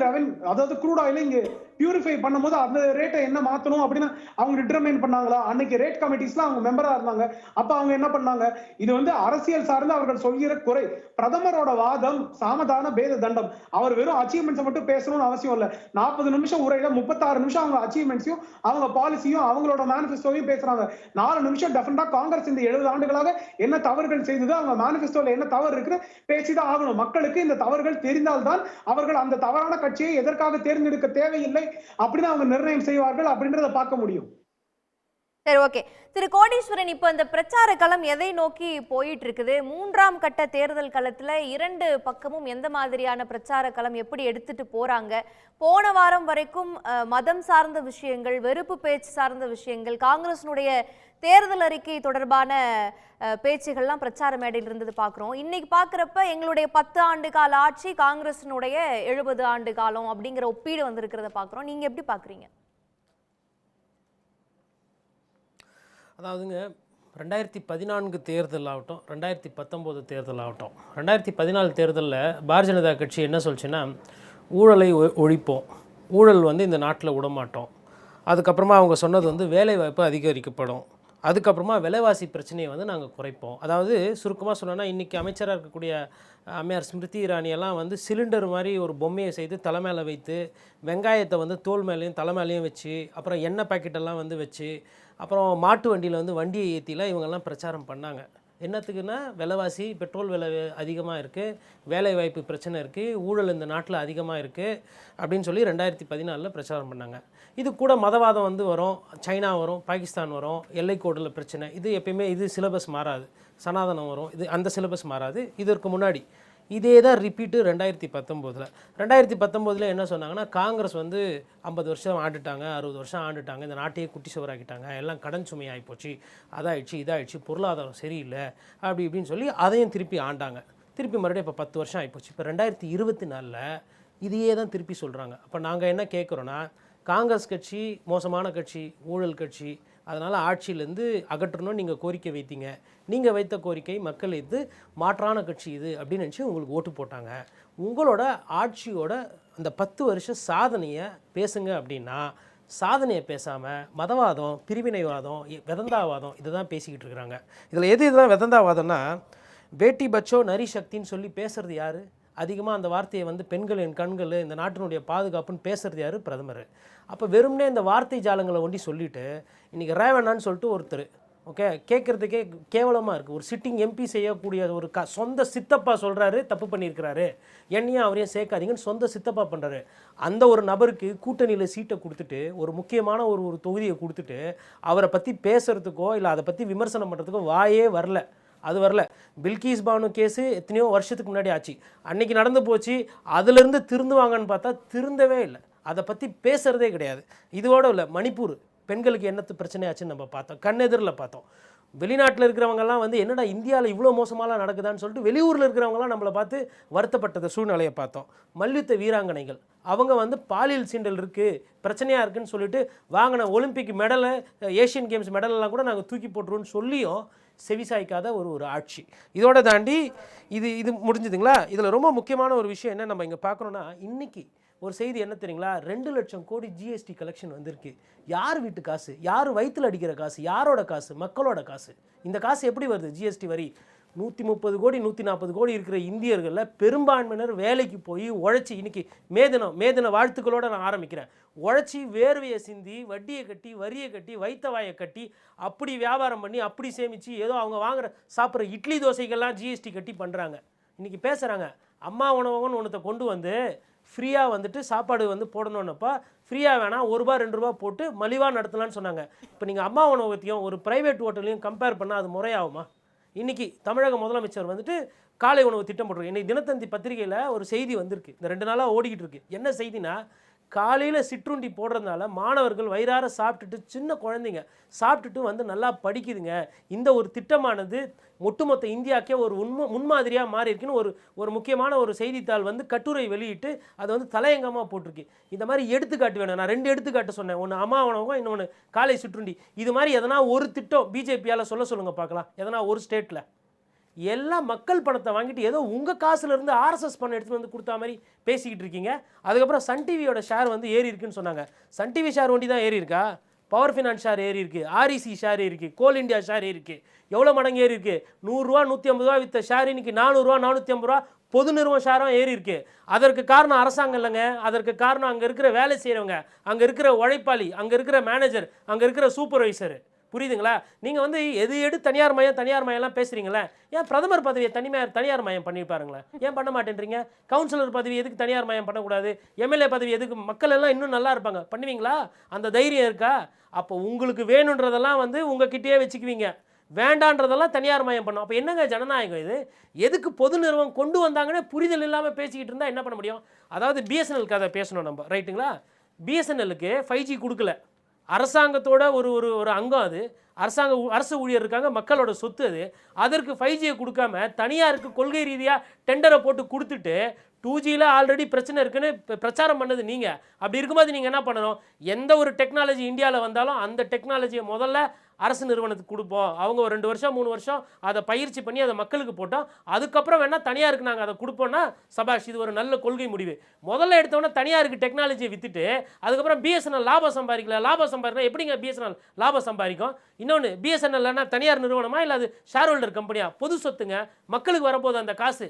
அதாவது க்ரூட் ஆயில் இங்க பியூரிஃபை பண்ணும்போது அந்த ரேட்டை என்ன மாத்தணும் அப்படின்னு அவங்க டிட்டர்மைன் பண்ணாங்களா? அன்னைக்கு ரேட் கமிட்டிஸ்ல அவங்க மெம்பரா இருந்தாங்க. அப்ப அவங்க என்ன பண்ணாங்க? இது வந்து அரசியல் சார்ந்து அவர்கள் சொல்கிற குறை. பிரதமரோட வாதம் சாமதான பேத தண்டம். அவர் வெறும் அச்சீவ்மெண்ட்ஸ் மட்டும் பேசணும்னு அவசியம் இல்ல. 40 நிமிஷம் உரையில 36 நிமிஷம் அவங்க அச்சீவ்மெண்ட்ஸையும் அவங்க பாலிசியும் அவங்களோட மேனிஃபெஸ்டோவையும் பேசுறாங்க. 4 நிமிஷம் டெஃபினட்டா காங்கிரஸ் இந்த 70 ஆண்டுகளாக என்ன தவறுகள் செய்தது, அவங்க மேனிஃபெஸ்டோல என்ன தவறு இருக்குன்னு பேசிதான் ஆகணும். மக்களுக்கு இந்த தவறுகள் தெரிந்தால்தான் அவர்கள் அந்த தவறான கட்சியை எதற்காக தேர்ந்தெடுக்க தேவையில்லை அப்படின்னு அவங்க நிர்ணயம் செய்வார்கள் அப்படின்றத பார்க்க முடியும். சரி, ஓகே. திரு கோடீஸ்வரன், இப்போ இந்த பிரச்சார களம் எதை நோக்கி போயிட்டு இருக்குது? 3ஆம் கட்ட தேர்தல் களத்துல 2 பக்கமும் எந்த மாதிரியான பிரச்சார களம் எப்படி எடுத்துட்டு போறாங்க? போன வாரம் வரைக்கும் மதம் சார்ந்த விஷயங்கள், வெறுப்பு பேச்சு சார்ந்த விஷயங்கள், காங்கிரஸினுடைய தேர்தல் அறிக்கை தொடர்பான பேச்சுகள்லாம் பிரச்சார மேடையில் இருந்தது பார்க்குறோம். இன்னைக்கு பார்க்குறப்ப எங்களுடைய 10 ஆண்டு கால ஆட்சி, காங்கிரஸினுடைய 70 ஆண்டு காலம் அப்படிங்கிற ஒப்பீடு வந்திருக்கிறத பார்க்குறோம். நீங்க எப்படி பார்க்குறீங்க? அதாவதுங்க 2014 தேர்தல் ஆகட்டும், 2019 தேர்தல் ஆகட்டும், 2014 தேர்தலில் பாரதிய ஜனதா கட்சி என்ன சொல்லுச்சுன்னா, ஊழலை ஒழிப்போம், ஊழல் வந்து இந்த நாட்டில் விடமாட்டோம். அதுக்கப்புறமா அவங்க சொன்னது வந்து வேலைவாய்ப்பு அதிகரிக்கப்படும், அதுக்கப்புறமா விலைவாசி பிரச்சனையை வந்து நாங்கள் குறைப்போம். அதாவது சுருக்கமாக சொல்லணும்னா, இன்றைக்கி அமைச்சராக இருக்கக்கூடிய அம்மையார் ஸ்மிருதி இரானியெல்லாம் வந்து சிலிண்டர் மாதிரி ஒரு பொம்மையை செய்து தலை மேலே வைத்து, வெங்காயத்தை வந்து தோல் மேலேயும் தலை மேலேயும் வச்சு, அப்புறம் எண்ணெய் பாக்கெட்டெல்லாம் வந்து வச்சு, அப்புறம் மாட்டு வண்டியில் வந்து வண்டியை ஏற்றிலாம் இவங்கெல்லாம் பிரச்சாரம் பண்ணாங்க. என்னத்துக்குன்னா, விலைவாசி பெட்ரோல் விலை அதிகமாக இருக்குது, வேலைவாய்ப்பு பிரச்சனை இருக்குது, ஊழல் இந்த நாட்டில் அதிகமாக இருக்குது அப்படின்னு சொல்லி 2014 பிரச்சாரம் பண்ணாங்க. இது கூட மதவாதம் வந்து வரும், சைனா வரும், பாகிஸ்தான் வரும், எல்லைக்கோடில் பிரச்சனை, இது எப்பயுமே இது சிலபஸ் மாறாது. சனாதனம் வரும், இது அந்த சிலபஸ் மாறாது. இதற்கு முன்னாடி இதே தான் ரிப்பீட்டு 2019 என்ன சொன்னாங்கன்னா, காங்கிரஸ் வந்து 50 வருஷம் ஆண்டுட்டாங்க, 60 வருஷம் ஆண்டுட்டாங்க, இந்த நாட்டையே குட்டி சுவராக்கிட்டாங்க, எல்லாம் கடன் சுமை ஆகிப்போச்சு, அதாயிடுச்சு இதாகிடுச்சு, பொருளாதாரம் சரியில்லை அப்படி இப்படின்னு சொல்லி அதையும் திருப்பி ஆண்டாங்க. திருப்பி மறுபடியும் இப்போ 10 வருஷம் ஆகிப்போச்சு. இப்போ 2024 இதையே தான் திருப்பி சொல்கிறாங்க. அப்போ நாங்கள் என்ன கேட்குறோன்னா, காங்கிரஸ் கட்சி மோசமான கட்சி, ஊழல் கட்சி, அதனால் ஆட்சியிலேருந்து அகற்றணும்னு நீங்கள் கோரிக்கை வைத்தீங்க. நீங்கள் வைத்த கோரிக்கை மக்கள் இது மாற்றான கட்சி இது அப்படின்னு நினச்சி உங்களுக்கு ஓட்டு போட்டாங்க. உங்களோட ஆட்சியோட அந்த 10 வருஷ சாதனையை பேசுங்க அப்படின்னா, சாதனையை பேசாமல் மதவாதம், பிரிவினைவாதம், வெதந்தாவாதம் இதை தான் பேசிக்கிட்டு இருக்கிறாங்க. இதில் எது இதுதான் வெதந்தாவாதம்னா, பேட்டி பச்சோ நரி சக்தின்னு சொல்லி பேசுறது யாரு? அதிகமாக அந்த வார்த்தையை வந்து பெண்கள் என் கண்கள், இந்த நாட்டினுடைய பாதுகாப்புன்னு பேசுறது யாரு? பிரதமர். அப்போ வெறும்னே இந்த வார்த்தை ஜாலங்களை ஒண்டி சொல்லிட்டு இன்றைக்கி ரேவண்ணான்னு சொல்லிட்டு ஒருத்தர், ஓகே, கேட்குறதுக்கே கேவலமாக இருக்குது. ஒரு சிட்டிங் எம்பி செய்யக்கூடிய ஒரு சொந்த சித்தப்பா சொல்கிறாரு தப்பு பண்ணியிருக்கிறாரு, என்னையும் அவரையும் சேர்க்காதீங்கன்னு சொந்த சித்தப்பா பண்ணுறாரு. அந்த ஒரு நபருக்கு கூட்டணியில் சீட்டை கொடுத்துட்டு ஒரு முக்கியமான ஒரு தொகுதியை கொடுத்துட்டு அவரை பற்றி பேசுகிறதுக்கோ இல்லை அதை பற்றி விமர்சனம் பண்ணுறதுக்கோ வாயே வரல. அது வரல. பில்கிஸ் பானு கேஸு எத்தனையோ வருஷத்துக்கு முன்னாடி ஆச்சு, அன்னைக்கு நடந்து போச்சு. அதுலேருந்து திருந்துவாங்கன்னு பார்த்தா திருந்தவே இல்லை, அதை பற்றி பேசுகிறதே கிடையாது. இதோட இல்லை, மணிப்பூர் பெண்களுக்கு என்னத்து பிரச்சனையாச்சுன்னு நம்ம பார்த்தோம், கண்ணெதிரில் பார்த்தோம். வெளிநாட்டில் இருக்கிறவங்கலாம் வந்து என்னடா இந்தியாவில் இவ்வளோ மோசமாலாம் நடக்குதான்னு சொல்லிட்டு வெளியூரில் இருக்கிறவங்களாம் நம்மளை பார்த்து வருத்தப்பட்டத சூழ்நிலையை பார்த்தோம். மல்யுத்த வீராங்கனைகள் அவங்க வந்து பாலியல் சீண்டல் இருக்குது, பிரச்சனையாக இருக்குதுன்னு சொல்லிட்டு வாங்கின ஒலிம்பிக் மெடலை, ஏஷியன் கேம்ஸ் மெடலெல்லாம் கூட நாங்கள் தூக்கி போட்டுருவோன்னு சொல்லியும் செவிசாய்க்காத ஒரு ஆட்சி. இதோட தாண்டி இது முடிஞ்சுதுங்களா? இதில் ரொம்ப முக்கியமான ஒரு விஷயம் என்ன நம்ம இங்கே பார்க்கணுன்னா, இன்றைக்கி ஒரு செய்தி என்ன தெரியுங்களா? 2 லட்சம் கோடி ஜிஎஸ்டி கலெக்ஷன் வந்திருக்கு. யார் வீட்டு காசு? யார் வயிற்றில் அடிக்கிற காசு? யாரோட காசு? மக்களோட காசு. இந்த காசு எப்படி வருது? ஜிஎஸ்டி வரி 130 கோடி 140 கோடி இருக்கிற இந்தியர்களில் பெரும்பான்மையினர் வேலைக்கு போய் உழைச்சி, இன்றைக்கி மேதின வாழ்த்துக்களோடு நான் ஆரம்பிக்கிறேன், உழைச்சி வேர்வையை சிந்தி வட்டியை கட்டி வரியை கட்டி வைத்த வாயை கட்டி அப்படி வியாபாரம் பண்ணி அப்படி சேமித்து ஏதோ அவங்க வாங்குற சாப்பிட்ற இட்லி தோசைகள்லாம் ஜிஎஸ்டி கட்டி பண்ணுறாங்க. இன்றைக்கி பேசுகிறாங்க அம்மா உணவகம்னு ஒன்றத்தை கொண்டு வந்து ஃப்ரீயாக வந்துட்டு சாப்பாடு வந்து போடணுன்னப்பா ஃப்ரீயாக வேணாம், 1 ரூபா 2 ரூபா போட்டு மலிவாக நடத்தலான்னு சொன்னாங்க. இப்போ நீங்கள் அம்மா உணவகத்தையும் ஒரு ப்ரைவேட் ஹோட்டலையும் கம்பேர் பண்ணால் அது முறையாகுமா? இன்றைக்கி தமிழக முதலமைச்சர் வந்துட்டு காலை உணவு திட்டம் போட்டிருக்கு. இன்றைக்கி தினத்தந்தி பத்திரிகையில் ஒரு செய்தி வந்திருக்கு, இந்த 2 நாளாக ஓடிக்கிட்டு இருக்கு. என்ன செய்தினா, காலையில் சிற்றுண்டி போடுறதுனால மாணவர்கள் வயிறார சாப்பிட்டுட்டு, சின்ன குழந்தைங்க சாப்பிட்டுட்டு வந்து நல்லா படிக்குதுங்க. இந்த ஒரு திட்டமானது ஒட்டுமொத்த இந்தியாக்கே ஒரு முன்மாதிரியாக மாறி இருக்குன்னு ஒரு முக்கியமான ஒரு செய்தித்தாள் வந்து கட்டுரை வெளியிட்டு அதை வந்து தலையங்கமாக போட்டிருக்கு. இந்த மாதிரி எடுத்துக்காட்டு வேணும். நான் 2 எடுத்துக்காட்டு சொன்னேன், ஒன்று அம்மா உணவகம், இன்னொன்று காலை சிற்றுண்டி. இது மாதிரி எதனா ஒரு திட்டம் பிஜேபியால் சொல்லுங்கள் பார்க்கலாம், எதனா ஒரு ஸ்டேட்டில். எல்லாம் மக்கள் பணத்தை வாங்கிட்டு ஏதோ உங்கள் காசுலேருந்து ஆர்எஸ்எஸ் பணம் எடுத்துகிட்டு வந்து கொடுத்தா மாதிரி பேசிக்கிட்டு இருக்கீங்க. அதுக்கப்புறம் சன் டிவியோட ஷேர் வந்து ஏறி இருக்குன்னு சொன்னாங்க. சன் டிவி ஷேர் ஒண்டி தான் ஏறி இருக்கா? பவர் ஃபினான்ஸ் ஷேர் ஏறி இருக்குது, ஆர்இசி ஷேர் ஏறி இருக்குது, கோல் இண்டியா ஷேர் ஏறி இருக்குது. எவ்வளோ மடங்கு ஏறி இருக்குது? 100 ரூபா 150 ரூபா விற்ற ஷேர் இன்னைக்கு 400 ரூபா 450 ரூபா பொது நிறுவன ஷேரும் ஏறி இருக்குது. அதற்கு காரணம் அரசாங்கம் இல்லைங்க, அதற்கு காரணம் அங்கே இருக்கிற வேலை செய்கிறவங்க, அங்கே இருக்கிற உழைப்பாளி, அங்கே இருக்கிற மேனேஜர், அங்கே இருக்கிற சூப்பர்வைசர். புரியுதுங்களா? நீங்கள் வந்து எது தனியார் மயம்லாம் பேசுகிறீங்களே, ஏன் பிரதமர் பதவியை தனியார் மயம் பண்ணியிருப்பாருங்களேன், ஏன் பண்ண மாட்டேன்றீங்க? கவுன்சிலர் பதவி எதுக்கு தனியார் மயம் பண்ணக்கூடாது? எம்எல்ஏ பதவி எதுக்கு? மக்கள் எல்லாம் இன்னும் நல்லா இருப்பாங்க, பண்ணுவீங்களா? அந்த தைரியம் இருக்கா? அப்போ உங்களுக்கு வேணுன்றதெல்லாம் வந்து உங்ககிட்டயே வச்சுக்குவீங்க, வேண்டான்றதெல்லாம் தனியார் மயம் பண்ணும். அப்போ என்னங்க ஜனநாயகம் இது? எதுக்கு பொது நிறுவனம் கொண்டு வந்தாங்கன்னு புரிதல் இல்லாமல் பேசிக்கிட்டு இருந்தால் என்ன பண்ண முடியும்? அதாவது பிஎஸ்என்எல் கதை பேசணும் நம்ம, ரைட்டுங்களா? பிஎஸ்என்எல்லுக்கு 5G கொடுக்கல, அரசாங்கத்தோட ஒரு அங்கம் அது. அரசு ஊழியர் இருக்காங்க, மக்களோட சொத்து அது. அதற்கு 5Gயை கொடுக்காம தனியாருக்கு கொள்கை ரீதியாக டெண்டரை போட்டு கொடுத்துட்டு 2Gயில் ஆல்ரெடி பிரச்சனை இருக்குன்னு பிரச்சாரம் பண்ணது நீங்கள். அப்படி இருக்கும்போது நீங்கள் என்ன பண்ணணும்? எந்த ஒரு டெக்னாலஜி இந்தியாவில் வந்தாலும் அந்த டெக்னாலஜியை முதல்ல அரசு நிறுவனத்துக்கு கொடுப்போம், அவங்க ஒரு 2 வருஷம் 3 வருஷம் அதை பயிற்சி பண்ணி அதை மக்களுக்கு போட்டோம், அதுக்கப்புறம் வேணால் தனியாருக்கு நாங்கள் அதை கொடுப்போம்னா சபாஷ், இது ஒரு நல்ல கொள்கை முடிவு. முதல்ல எடுத்தோன்னா தனியாருக்கு டெக்னாலஜியை விற்றுட்டு அதுக்கப்புறம் பிஎஸ்என்எல் லாபம் சம்பாதிக்கலாம் எப்படிங்க பிஎஸ்என்எல் லாபம் சம்பாதிக்கும்? இன்னொன்று, பிஎஸ்என்எல்னா தனியார் நிறுவனமா இல்லை அது ஷேர் ஹோல்டர் கம்பெனியா? பொது சொத்துங்க, மக்களுக்கு வரப்போகுது அந்த காசு.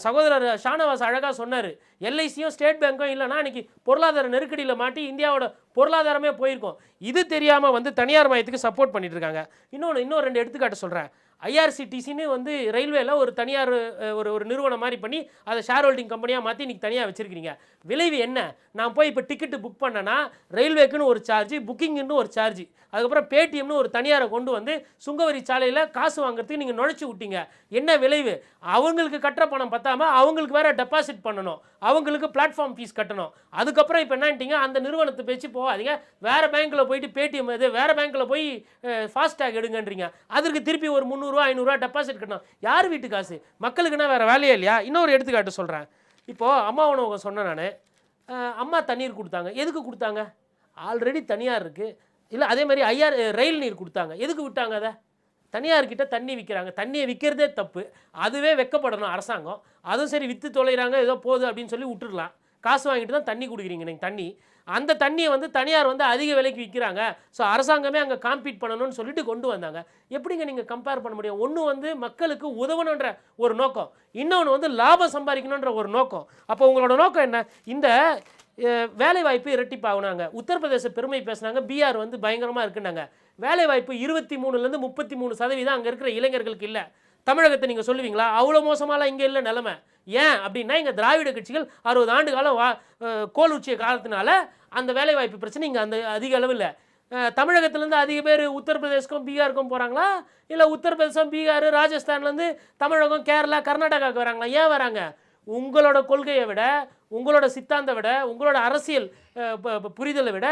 சகோதரர் ஷானவாஸ் அழகாக சொன்னார், எல்ஐசியும் ஸ்டேட் பேங்க்கும் இல்லைனா இன்னைக்கு பொருளாதார நெருக்கடியில் மாட்டி இந்தியாவோட பொருளாதாரமே போயிருக்கும். இது தெரியாமல் வந்து தனியார் மயத்துக்கு சப்போர்ட் பண்ணிட்டு இருக்காங்க. இன்னும் 2 எடுத்துக்காட்டு சொல்கிறேன். ஐஆர்சிடிசின்னு வந்து ரயில்வேல ஒரு தனியார் ஒரு நிறுவனம் மாதிரி பண்ணி அதை ஷேர் ஹோல்டிங் கம்பெனியாக மாற்றி இன்றைக்கி தனியாக வச்சுருக்கிறீங்க. விளைவு என்ன? நான் போய் இப்போ டிக்கெட்டு புக் பண்ணேன்னா ரயில்வேக்குன்னு ஒரு சார்ஜ், புக்கிங்னு ஒரு சார்ஜ், அதுக்கப்புறம் பேடிஎம்னு ஒரு தனியாரை கொண்டு வந்து சுங்கவரி சாலையில் காசு வாங்குறதுக்கு நீங்கள் நுழைச்சி விட்டீங்க. என்ன விளைவு? அவங்களுக்கு கட்டுற பணம் பத்தாமல் அவங்களுக்கு வேறு டெபாசிட் பண்ணணும், அவங்களுக்கு பிளாட்ஃபார்ம் ஃபீஸ் கட்டணும். அதுக்கப்புறம் இப்போ என்னன்ட்டீங்க, அந்த நிறுவனத்தை பேச்சு போகாதீங்க, வேறு பேங்க்கில் போயிட்டு பேடிஎம் வேறு பேங்க்கில் போய் ஃபாஸ்டேக் எடுங்கன்றீங்க. அதற்கு திருப்பி ஒரு 300 ரூபா 500 ரூபா டெபாசிட் கட்டணும். யார் வீட்டு காசு? மக்களுக்குன்னா வேறு வேலையே இல்லையா? இன்னொரு எடுத்துக்காட்டு சொல்கிறேன். இப்போது அம்மா உணவகம் சொன்னேன் நான், அம்மா தண்ணீர் கொடுத்தாங்க. எதுக்கு கொடுத்தாங்க? ஆல்ரெடி தனியார் இருக்குது. இல்லை அதே மாதிரி ரயில் நீர் கொடுத்தாங்க. எதுக்கு விட்டாங்க? அதை தனியார்கிட்ட தண்ணி விற்கிறாங்க. தண்ணியை விற்கிறதே தப்பு, அதுவே வெக்கப்படணும் அரசாங்கம். அதுவும் சரி, விற்று தொலைகிறாங்க ஏதோ போகுது அப்படின்னு சொல்லி விட்டுடலாம். காசு வாங்கிட்டு தான் தண்ணி குடிக்கிறீங்க நீங்கள். தண்ணி அந்த தண்ணியை வந்து தனியார் வந்து அதிக விலைக்கு விற்கிறாங்க, ஸோ அரசாங்கமே அங்கே காம்பீட் பண்ணணும்னு சொல்லிட்டு கொண்டு வந்தாங்க. எப்படிங்க நீங்கள் கம்பேர் பண்ண முடியும்? ஒன்று வந்து மக்களுக்கு உதவணுன்ற ஒரு நோக்கம், இன்னொன்று வந்து லாபம் சம்பாதிக்கணுன்ற ஒரு நோக்கம். அப்போ உங்களோட நோக்கம் என்ன? இந்த வேலைவாய்ப்பு இரட்டிப்பாகுனாங்க, உத்தரப்பிரதேச பெருமை பேசுனாங்க, பீகார் வந்து பயங்கரமாக இருக்குன்னாங்க. வேலைவாய்ப்பு 23% 33% அங்கே இருக்கிற இளைஞர்களுக்கு இல்லை. தமிழகத்தை நீங்கள் சொல்லுவீங்களா? அவ்வளோ மோசமாலாம் இங்கே இல்லை நிலைமை. ஏன் அப்படின்னா இங்கே திராவிட கட்சிகள் 60 ஆண்டு காலம் கோல் உச்சிய காலத்தினால அந்த வேலைவாய்ப்பு பிரச்சனை இங்கே அந்த அதிக அளவில். தமிழகத்துலேருந்து அதிக பேர் உத்தரப்பிரதேசக்கும் பீகாருக்கும் போகிறாங்களா, இல்லை உத்தரப்பிரதேசம் பீகார் ராஜஸ்தான்லேருந்து தமிழகம் கேரளா கர்நாடகாவுக்கு வராங்களா? ஏன் வராங்க? உங்களோட கொள்கையை விட, உங்களோட சித்தாந்தத்தை விட, உங்களோட அரசியல் புரிதலை விட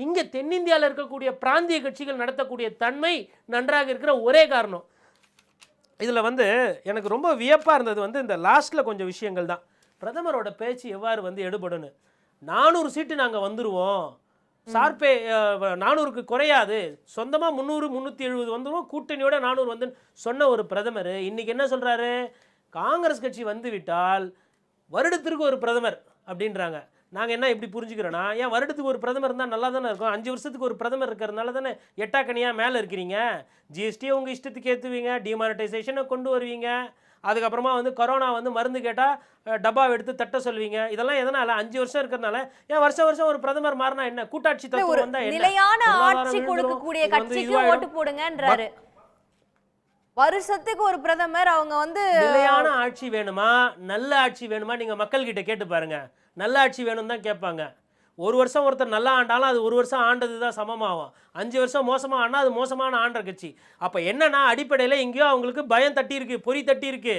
இங்கே தென்னிந்தியாவில் இருக்கக்கூடிய பிராந்திய கட்சிகள் நடத்தக்கூடிய தன்மை நன்றாக இருக்கிற ஒரே காரணம். இதில் வந்து எனக்கு ரொம்ப வியப்பாக இருந்தது வந்து இந்த லாஸ்ட்டில் கொஞ்சம் விஷயங்கள் தான். பிரதமரோட பேச்சு எவ்வாறு வந்து எடுபடுன்னு. 400 சீட்டு நாங்கள் வந்துடுவோம், சார்பே 400க்கு குறையாது, சொந்தமாக 300 370 வந்துடுவோம், கூட்டணியோட 400 வந்து சொன்ன ஒரு பிரதமர் இன்றைக்கி என்ன சொல்கிறாரு? காங்கிரஸ் கட்சி வந்து விட்டால் வருடத்திற்கு ஒரு பிரதமர் அப்படின்றாங்க. நாங்கள் என்ன இப்படி புரிஞ்சுக்கிறோன்னா, ஏன் வருடத்துக்கு ஒரு பிரதமர் இருந்தால் நல்லா தானே இருக்கும்? 5 வருஷத்துக்கு ஒரு பிரதமர் இருக்கிறதுனால தானே எட்டாக்கணியாக மேலே இருக்கிறீங்க. ஜிஎஸ்டியை உங்கள் இஷ்டத்துக்கு ஏற்றுவீங்க, டிமானிட்டைசேஷனை கொண்டு வருவீங்க, அதுக்கப்புறமா வந்து கொரோனா வந்து மருந்து கேட்டால் டப்பாவை எடுத்து தட்ட சொல்லுவீங்க. இதெல்லாம் எதனால? 5 வருஷம் இருக்கிறதுனால. ஏன் வருஷம் ஒரு பிரதமர் மாறினா என்ன? கூட்டாட்சி தத்துவம் வந்தா என்ன? நிலையான ஆட்சி கொடுக்கக்கூடிய கட்சிக்கு ஓட்டு போடுங்கன்றாரு. வருஷத்துக்கு ஒரு பிரதமர் அவங்க வந்து நிலையான ஆட்சி வேணுமா, நல்ல ஆட்சி வேணுமா? நீங்க மக்கள் கிட்ட கேட்டு பாருங்க. நல்ல ஆட்சி வேணும் தான் கேட்பாங்க. ஒரு வருஷம் ஒருத்தர் நல்லா ஆண்டாலும் அது ஒரு வருஷம் ஆண்டது தான் சமமாகும். 5 வருஷம் மோசமாக ஆனா அது மோசமான ஆண்ட கட்சி. அப்போ என்னன்னா அடிப்படையில் எங்கேயோ அவங்களுக்கு பயம் தட்டி இருக்கு, பொறி தட்டி இருக்கு.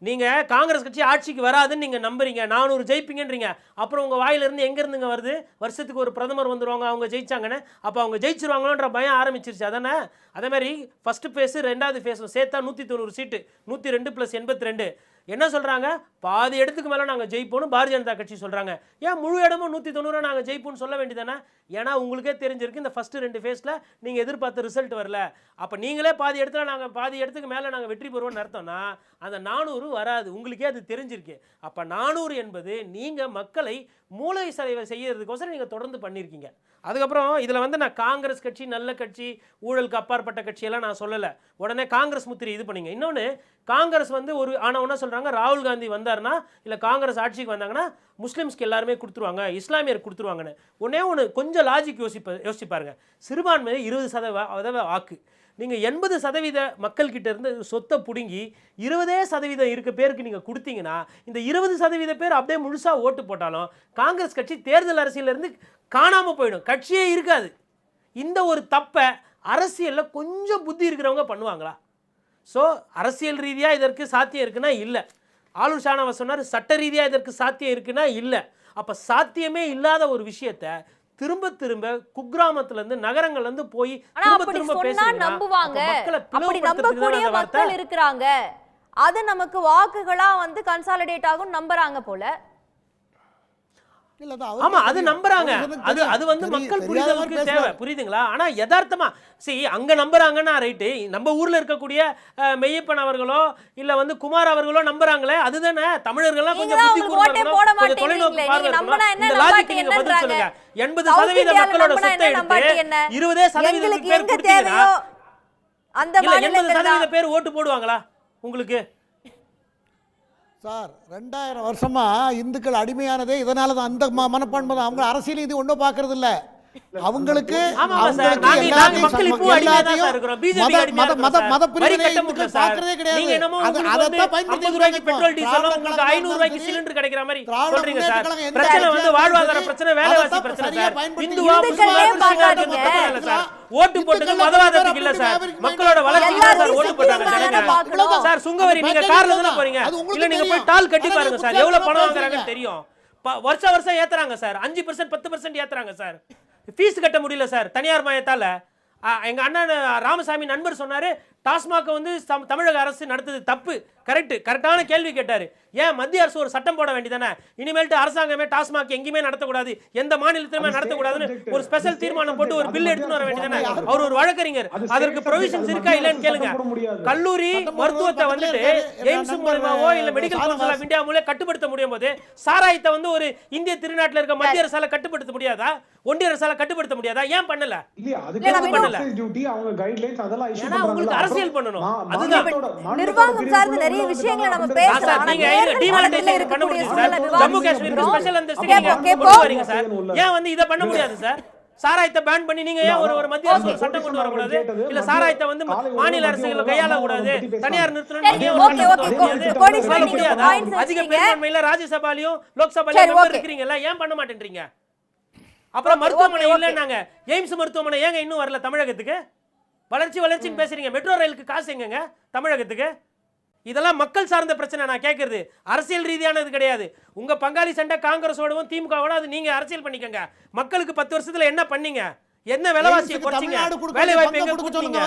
நீங்கள் காங்கிரஸ் கட்சி ஆட்சிக்கு வராதுன்னு நீங்கள் நம்புறீங்க, 400 ஜெயிப்பீங்கன்றீங்க. அப்புறம் உங்கள் வாயிலிருந்து எங்கேருந்துங்க வருது? வருஷத்துக்கு ஒரு பிரதமர் வந்துடுவாங்க, அவங்க ஜெயிச்சாங்கன்னு. அப்போ அவங்க ஜெயிச்சிருவாங்களோன்ற பயம் ஆரம்பிச்சிருச்சு. அதானே? அதே மாதிரி ஃபஸ்ட்டு ஃபேஸு 2வது ஃபேஸும் சேர்த்தா 190 சீட்டு, 102 + 82. என்ன சொல்கிறாங்க? பாதி இடத்துக்கு மேலே நாங்கள் ஜெயிப்போம்னு பாரதிய ஜனதா கட்சி சொல்கிறாங்க. ஏன் முழு இடமும் 190 நாங்கள் ஜெயிப்போம்னு சொல்ல வேண்டியதானே? ஏன்னா உங்களுக்கே தெரிஞ்சிருக்கு இந்த ஃபஸ்ட்டு 2 ஃபேஸில் நீங்கள் எதிர்பார்த்த ரிசல்ட் வரல. அப்போ நீங்களே பாதி இடத்துல நாங்கள் பாதி இடத்துக்கு மேலே நாங்கள் வெற்றி பெறுவோம்னு அர்த்தம்னா அந்த 400 வராது. உங்களுக்கே அது தெரிஞ்சிருக்கு. அப்போ 400 என்பது நீங்கள் மக்களை மூளை சலவை செய்யறதுக்கோசரம் நீங்கள் தொடர்ந்து பண்ணியிருக்கீங்க. அதுக்கப்புறம் இதில் வந்து நான் காங்கிரஸ் கட்சி நல்ல கட்சி, ஊழலுக்கு அப்பாற்பட்ட கட்சியெல்லாம் நான் சொல்லலை. உடனே காங்கிரஸ் முத்திரை இது பண்ணிங்க. இன்னொன்று, காங்கிரஸ் வந்து ஒரு ஒன்றா சொல்கிறாங்க, ராகுல் காந்தி வந்தார்னா இல்லை காங்கிரஸ் ஆட்சிக்கு வந்தாங்கன்னா முஸ்லீம்ஸ்க்கு எல்லாருமே கொடுத்துருவாங்க, இஸ்லாமியர் கொடுத்துருவாங்கன்னு. ஒன்று கொஞ்சம் லாஜிக் யோசிச்சு பாருங்க. சிறுபான்மை 20% வாக்கு. நீங்கள் 80% மக்கள்கிட்ட இருந்து சொத்தை பிடுங்கி 20% இருக்க பேருக்கு நீங்கள் கொடுத்தீங்கன்னா இந்த 20% பேர் அப்படியே முழுசாக ஓட்டு போட்டாலும் காங்கிரஸ் கட்சி தேர்தல் அரசியலிருந்து காணாமல் போயிடும், கட்சியே இருக்காது. இந்த ஒரு தப்பை அரசியலில் கொஞ்சம் புத்தி இருக்கிறவங்க பண்ணுவாங்களா? ஸோ அரசியல் ரீதியாக இதற்கு சாத்தியம் இருக்குன்னா இல்லை. ஆளுநர் ஷானவாஸ் சொன்னார் சட்ட ரீதியாக இதற்கு சாத்தியம் இருக்குன்னா இல்லை. அப்போ சாத்தியமே இல்லாத ஒரு விஷயத்தை திரும்ப திரும்ப குக்கிராமத்திலிருந்து நகரங்கள்லேருந்து போய் திரும்ப நம்புவாங்க. அப்படி நம்பக்கூடிய மக்கள் இருக்கிறாங்க, அது நமக்கு வாக்குகளா வந்து கன்சாலிடேட் ஆகும் நம்புறாங்க போல. ஆமா, அது நம்புறாங்க. அது வந்து மக்கள் புரிதலுக்கு தேவை, புரியுதுங்களா? ஆனா யதார்த்தமா அங்க நம்புறாங்கன்னா ரைட்டு. நம்ம ஊர்ல இருக்கக்கூடிய மெய்யப்பன் அவர்களோ இல்ல வந்து குமார் அவர்களோ நம்புறாங்களே, அதுதானே தமிழர்கள்லாம் கொஞ்சம் புத்தி கூர்ந்தவர்களோ தொலைநோக்கு பார்வையாளர்களோ இந்த லாஜிக் நீங்க பதில் சொல்லுங்க. 80% மக்களோட சொத்தை எடுத்து 20% பேர் கொடுத்தீங்கன்னா அந்த 80% பேர் ஓட்டு போடுவாங்களா உங்களுக்கு? சார் 2000 வருஷமா இந்துக்கள் அடிமையானதே இதனால தான். அந்த மனப்பான்மை தான். அவங்க அரசியல் இது ஒன்றும் பார்க்கறது இல்லை. அவங்களுக்கு ஓட்டு போட்டது மதவாதத்துக்கு இல்ல சார், மக்களோட வளர்ச்சிக்கு சார் ஓட்டு போட்டாங்க சார். சுங்கவரி நீங்க கார்ல தான போறீங்க, இல்ல நீங்க போய் டால் கட்டி பாருங்க சார், எவ்வளவு பணம் வாங்குறாங்கன்னு தெரியும். வருஷம் ஏத்துறாங்க சார், 5% 10% ஏத்துறாங்க சார். ஃபீஸ் கட்ட முடியல சார் தனியார் மயத்தால். எங்கள் அண்ணன் ராமசாமி நண்பர் சொன்னார், டாஸ்மாக் வந்து தமிழக அரசு நடத்துது தப்பு, கரெக்டான கேள்வி கேட்டாரு. ஏன் மத்திய அரசு ஒரு சட்டம் போட வேண்டியதானே? இனிமேல்ட்டு அரசாங்கமே டாஸ்மாக் எங்கேயுமே நடத்தக்கூடாது, எந்த மாநிலத்திலுமே நடத்தக்கூடாதுன்னு ஒரு ஸ்பெஷல் தீர்மானம் போட்டு ஒரு பில் எடுத்துன்னு வர வேண்டியதானே? அவர் ஒரு வழக்கறிஞர், அதற்கு ப்ரொவிஷன்ஸ் இருக்கா இல்லன்னு கேளுங்க. கல்லூரி மருத்துவத்தை வந்துட்டு எய்ம்ஸ் மூலமாவோ இல்ல மெடிக்கல் கவுன்சில் ஆஃப் இந்தியா மூலம் கட்டுப்படுத்த முடியும் போது சாராயத்தை வந்து ஒரு இந்திய திருநாட்டில் இருக்க மத்திய அரசால கட்டுப்படுத்த முடியாதா? ஒன்றிய அரசால கட்டுப்படுத்த முடியாதா? ஏன் பண்ணல? உங்களுக்கு அரசியல் பண்ணணும். அதுதான் நிர்வாகம் சார்ந்த நிறைய விஷயங்களை நம்ம பேசலாம். நீங்க டிமானிட்டைசேஷன் பண்ண முடியும் சார். ஜம்மு காஷ்மீருக்கு ஸ்பெஷல் அந்தஸ்து நீங்க கொண்டு வரீங்க சார். ஏன் வந்து இத பண்ண முடியாது சார்? சாராயத்தை பேன் பண்ணி நீங்க ஏன் ஒரு மத்திய அரசு சட்டம் கொண்டு வர கூடாது? இல்ல சாராயத்தை வந்து மாநில அரசுகள் கையாள கூடாது, தனியார் நிறுத்தணும்? அதிக பெரும்பான்மையில ராஜ்யசபாலையும் லோக்சபாலையும் இருக்கிறீங்கல்ல, ஏன் பண்ண மாட்டேன்றீங்க? அப்புறம் மருத்துவமனை இல்லைன்னாங்க. எய்ம்ஸ் மருத்துவமனை ஏங்க இன்னும் வரல தமிழகத்துக்கு? வளர்ச்சின்னு பேசுறீங்க. மெட்ரோ ரயிலுக்கு காசு எங்கங்க தமிழகத்துக்கு? இதெல்லாம் மக்கள் சார்ந்த பிரச்சனை. நான் கேட்கறது அரசியல் ரீதியானது கிடையாது. உங்க பங்காளி சண்டை காங்கிரஸோடவும் திமுகவோட அது நீங்க அரசியல் பண்ணிக்கங்க. மக்களுக்கு 10 வருஷத்துல என்ன பண்ணீங்க? என்ன விலைவாசியை குறைச்சீங்க? வேலை வாய்ப்பு எங்க கொடுத்தீங்க?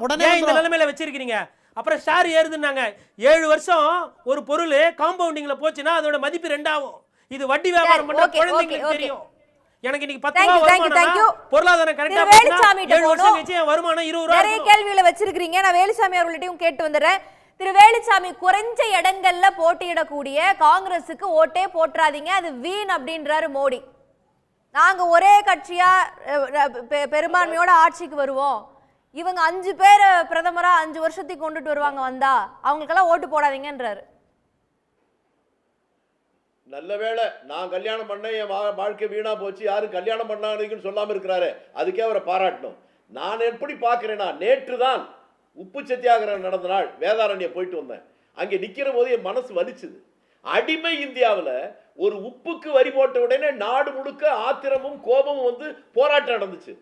உடனே இந்த நிலைமையில வச்சிருக்கீங்க. அப்புறம் ஷேர் ஏறுதுன்னாங்க. 7 வருஷம் ஒரு பொருள் காம்பவுண்டிங்ல போச்சுன்னா அதோட மதிப்பு 2 ஆகும். இது வட்டி வியாபாரம் பண்ற குழந்தைங்களுக்கு தெரியும். எனக்கு இன்னைக்கு 10 ரூபாய் வருமானம், பொருளாதாரம் கரெக்டா போச்சுன்னா 7 வருஷம் கழிச்சு என் வருமானம் 20 ரூபாய். நிறைய கேள்விகளை வச்சிருக்கீங்க. நான் வேலுசாமி அவர்கள்ட்டையும் கேட்டு வந்துடுறேன். திரு வேலுசாமி, குறைஞ்ச இடங்கள்ல போட்டியிடக்கூடிய காங்கிரஸுக்கு ஓட்டே போட்டுறாதீங்க, அது வீண் அப்படின்றாரு மோடி. நாங்க ஒரே கட்சியா பெரும்பான்மையோட ஆட்சிக்கு வருவோம், இவங்க 5 பேர் பிரதமரா 5 வருஷத்துக்கு கொண்டுட்டு வருவாங்க, வந்தா அவங்களுக்கெல்லாம் ஓட்டு போடாதீங்கன்றாரு. நல்ல வேளை நான் கல்யாணம் பண்ண என் வாழ்க்கை வீணா போச்சு, யாரும் கல்யாணம் பண்ணாதீங்கன்னு சொல்லாம இருக்கிறாரு, அதுக்கே அவரை பாராட்டணும். நான் எப்படி பார்க்கிறேன்னா, நேற்று தான் உப்பு சத்தியாகிரகம் நடந்த நாள் வேதாரண்யம் போயிட்டு வந்தேன். அங்கே நிற்கிற போது என் மனசு வலிச்சுது. அடிமை இந்தியாவில் ஒரு உப்புக்கு வரி போட்ட உடனே நாடு முழுக்க ஆத்திரமும் கோபமும் வந்து போராட்டம் நடந்துச்சு.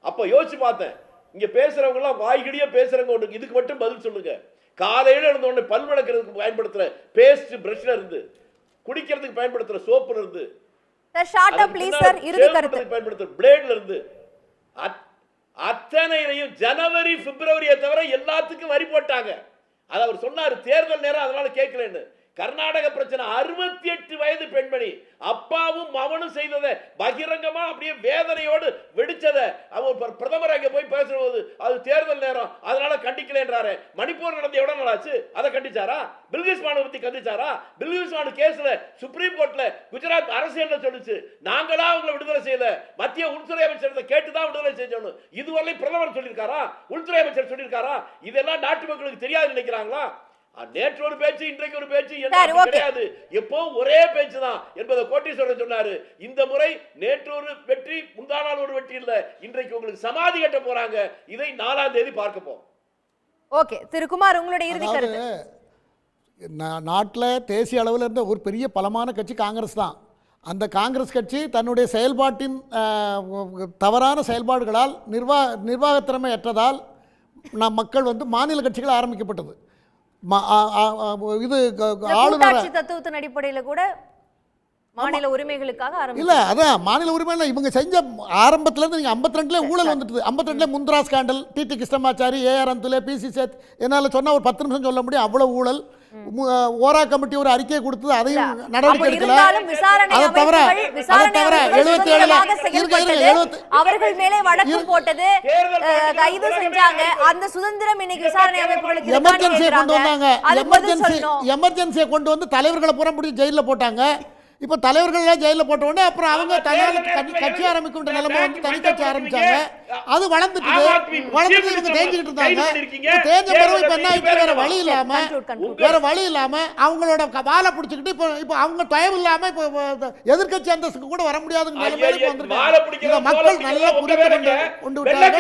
அப்போ யோசிச்சு பார்த்தேன், இங்கே பேசுறவங்கலாம் வாய்கிடியே பேசுறவங்க ஒன்று, இதுக்கு மட்டும் பதில் சொல்லுங்க. காலையில் இருந்த உடனே பல் விளக்குறதுக்கு பயன்படுத்துகிற பேஸ்ட் பிரஷ்ல இருந்து, குடிக்கிறதுக்கு பயன்படுத்துகிற சோப்புல இருந்து, பயன்படுத்துகிற பிளேட்ல இருந்து, அத்தனையிலையும் ஜனவரி பிப்ரவரியை தவிர எல்லாத்துக்கும் வரி போட்டாங்க. அது அவர் சொன்னார் தேர்தல் நேரம், அதனால கேட்கலன்னு. கர்நாடக பிரச்சனை, 68 வயது பெண்மணி அப்பாவும் மகனும் செய்ததை பகிரங்கமா அப்படியே வேதனையோடு வெடிச்சதை அவர் பிரதமர் அங்கே போய் பேசும்போது அது தேர்தல் நேரம் அதனால கண்டிக்கலன்றாரு. மணிப்பூர் நடந்த எவ்வளவு நாளாச்சு, அதை கண்டிச்சாரா? பில்கிஸ் பானு பத்தி கண்டிச்சாரா? பில்கிஸ் பானு கேஸ்ல சுப்ரீம் கோர்ட்ல குஜராத் அரசு என்ன சொல்லுச்சு? நாங்களா அவங்களை விடுதலை செய்யல, மத்திய உள்துறை அமைச்சர் கேட்டுதான் விடுதலை செஞ்சோம். இதுவரை பிரதமர் சொல்லியிருக்காரா? உள்துறை அமைச்சர் சொல்லியிருக்காரா? இதெல்லாம் நாட்டு மக்களுக்கு தெரியாது நினைக்கிறாங்களா? நேற்று ஒரு பேச்சு, இன்றைக்கு ஒரு பேச்சு கிடையாது, எப்போ ஒரே பேச்சு தான் என்பதை கோட்டீஸ்வரன் சொன்னாரு. இந்த முறை நேற்று ஒரு வெற்றி, முந்தா நாள் ஒரு வெற்றி இல்ல, இன்றைக்கு உங்களுக்கு சமாதி கட்ட போறாங்க. இதை 4ஆம் தேதி பார்க்க போறோம். ஓகே, திரு குமார், உங்களுடைய இறுதி கருத்து. நாட்டில் தேசிய அளவில் இருந்த ஒரு பெரிய பலமான கட்சி காங்கிரஸ் தான். அந்த காங்கிரஸ் கட்சி தன்னுடைய செயல்பாட்டின் தவறான செயல்பாடுகளால் நிர்வாகத்திறமை அற்றதால் மக்கள் வந்து மாநில கட்சிகள் ஆரம்பிக்கப்பட்டது. இது ஆளுநர் தத்துவத்தின் அடிப்படையில் கூட மாநில உரிமைகளுக்காக இல்ல, அதான் மாநில உரிமை இவங்க செஞ்ச ஆரம்பத்துல இருந்து. நீங்க 52ல ஊழல் வந்துட்டு, 52ல Mundhra scandal, T T Krishnamachari, A R Antulay, P C Seth, என்னால சொன்னா ஒரு 10 நிமிஷம் சொல்ல முடியும், அவ்வளவு ஊழல். ஓரா கமிட்டி ஒரு அறிக்கை கொடுத்தது, அதையும் நடவடிக்கை எடுக்கல. அதை தவிர 77 அவர்கள் மேலே வழக்கு போட்டது, கைது செஞ்சாங்க. அந்த சுதந்திரம் இன்னைக்கு விசாரணை அமைப்புகளுக்கு எமர்ஜென்சியை கொண்டு வந்தாங்க. எமர்ஜென்சியை கொண்டு வந்து தலைவர்களை பூரா பிடிச்சி ஜெயில போட்டாங்க. இப்போ தலைவர்கள் ஜெயிலில் போட்ட உடனே அப்புறம் அவங்க தனியார் கட்சி ஆரம்பிக்கின்ற நிலைமை வந்து தனி கட்சி ஆரம்பிச்சாங்க. அது வளர்ந்துட்டு இவங்க தேஞ்சிக்கிட்டு இருந்தாங்க. தேஞ்ச பிறகு இப்போ என்ன ஆயிடுச்சு, வேற வழி இல்லாம அவங்களோட வாழை பிடிச்சிக்கிட்டு இப்போ அவங்க தயவு இல்லாம இப்போ எதிர்கட்சி அந்தஸ்துக்கு கூட வர முடியாதுங்க நிலைமையில வந்திருக்காங்க. இதை மக்கள் நல்லா புரிந்து கொண்டு விட்டாங்க.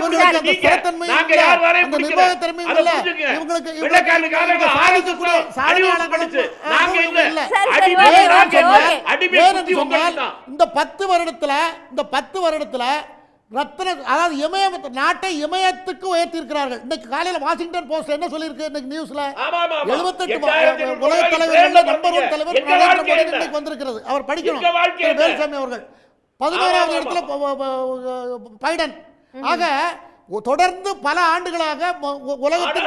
இவங்களுக்கு அந்த ஸ்திரத்தன்மையும் இல்லை, அந்த நிர்வாகத்திறமையும் இல்லை, இவங்களுக்கு சாதிக்க கூட சாதனையாளர்களும் இல்லை. இந்த 10 வருடத்துல ரத்ன, அதாவது நாட்டை இமயத்துக்கு உயர்த்தி இருக்கிறார்கள். இன்னைக்கு காலையில வாஷிங்டன் போஸ்ட் என்ன சொல்லியிருக்கு, இன்னைக்கு நியூஸ்ல 78 உலக தலைவர்கள் நம்பர் 1 தலைவர் நரேந்திர மோடி இன்னைக்கு வந்திருக்கிறது. அவர் படிக்கணும், வேலுசாமி அவர்கள் 11வது இடத்துல பைடன். ஆக தொடர்ந்து பல ஆண்டுகளாக உலகத்தின்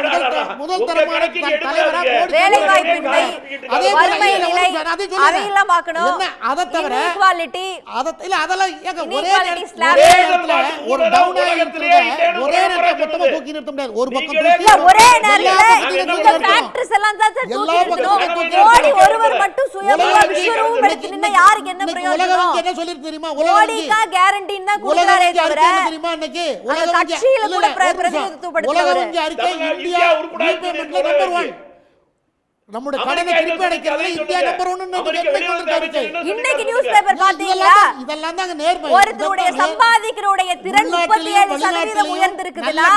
முதல் தரமான தலைவரா வேலைவாய்ப்பின்மை, அதே வறுமை நிலை, அதை சொல்லுங்க. அதையெல்லாம் பார்க்கணும். என்ன, அதை தவிர Inequality, இல்ல அதெல்லாம் ஏங்க ஒரே Inequality slab. ஒரே நேரத்துல ஒரு டவுன் ஆகி இருக்கிறத ஒரே நேரத்துல மொத்தமா தூக்கி நிறுத்த முடியாது. ஒரு பக்கம் நீங்களே தூக்கி இல்ல, ஒரே நேரத்துல எல்லா இந்த factors எல்லாம் தான் சார் எல்லா தூக்கி பக்கமும் இருக்கணும். தூக்கி மோடி இருக்கணும். ஒருவர் மட்டும் சுயமா விஸ்வரூபம் எடுத்து நின்னா யாருக்கு என்ன இன்னைக்கு உலக பிரயோஜனம்? வங்கி என்ன சொல்லிருக்கு தெரியுமா? உலக வங்கி மோடிக்கா கேரண்டின்னு தான் உலக கொடுக்கறாரே வங்கி தவிர அறிக்கை என்ன தெரியுமா? இன்னைக்கு உலக அந்த வங்கி கட்சியில இல்ல, கூட இல்ல, ஒரு நிமிஷம். பிரதிநிதித்துவப்படுத்துறவர். உலக வங்கி அறிக்கை இந்தியா ரீபேமெண்ட்ல நம்பர் 1. நம்முடைய கடனை திருப்பி அடைக்கிறதுல இந்தியா நம்பர் 1 அறிக்கை. இன்னைக்கு நியூஸ் பேப்பர் பாத்தீங்களா? இதெல்லாம் தாங்க நேர்மை. ஒருத்தருடைய சம்பாதிக்கிறோடைய திறன் 37% உயர்ந்திருக்குதுன்னா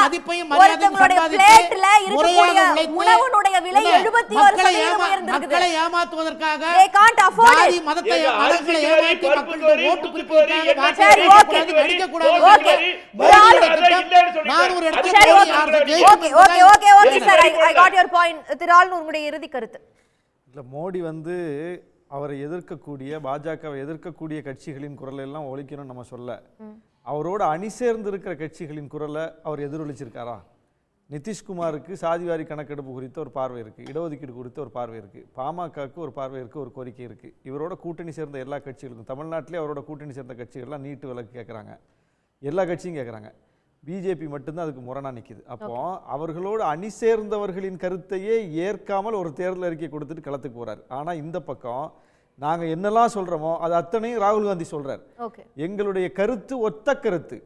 ஒருத்தங்களுடைய பிளேட்ல இருக்கக்கூடிய உணவுடைய விலை 71% உயர்ந்திருக்குது. மக்களை ஏமாத்துவதற்காக They can't afford ஜாதி it. மதத்தை மதங்களை ஏமாத்தி மக்கள்கிட்ட ஓட்டு பிரிப்பதற்காக சரி, வாக்கு okay. நடிக்க கூடாது. Okay. நான் ஒரு இடத்துல சரி, போய் யாரை ஜெயிக்க okay sir, I got your point. திரு ஆளுநர், உங்களுடைய இறுதி கருத்து. இல்லை, மோடி வந்து அவரை எதிர்க்கக்கூடிய பாஜகவை எதிர்க்கக்கூடிய கட்சிகளின் குரலை எல்லாம் ஒழிக்கணும்னு நம்ம சொல்ல, அவரோட அணி சேர்ந்து இருக்கிற கட்சிகளின் குரலை அவர் எதிரொலிச்சிருக்காரா? நிதிஷ்குமாருக்கு சாதிவாரி கணக்கெடுப்பு குறித்த ஒரு பார்வை இருக்குது, இடஒதுக்கீடு குறித்த ஒரு பார்வை இருக்குது, பாமகவுக்கு ஒரு பார்வை இருக்குது, ஒரு கோரிக்கை இருக்குது. இவரோட கூட்டணி சேர்ந்த எல்லா கட்சிகளுக்கும், தமிழ்நாட்டிலே அவரோட கூட்டணி சேர்ந்த கட்சிகள்லாம் நீட்டு விலக்கு கேட்குறாங்க, எல்லா கட்சியும் கேட்குறாங்க. பிஜேபி மட்டும்தான் அதுக்கு முரணா நிற்கிது. அப்போ அவர்களோடு அணி சேர்ந்தவர்களின் கருத்தையே ஏற்காமல் ஒரு தேர்தல் அறிக்கை கொடுத்துட்டு களத்துக்கு போறாரு. ஆனால் இந்த பக்கம் நாங்கள் என்னெல்லாம் சொல்கிறோமோ அது அத்தனையும் ராகுல் காந்தி சொல்கிறார். எங்களுடைய கருத்து ஒத்த கருத்து.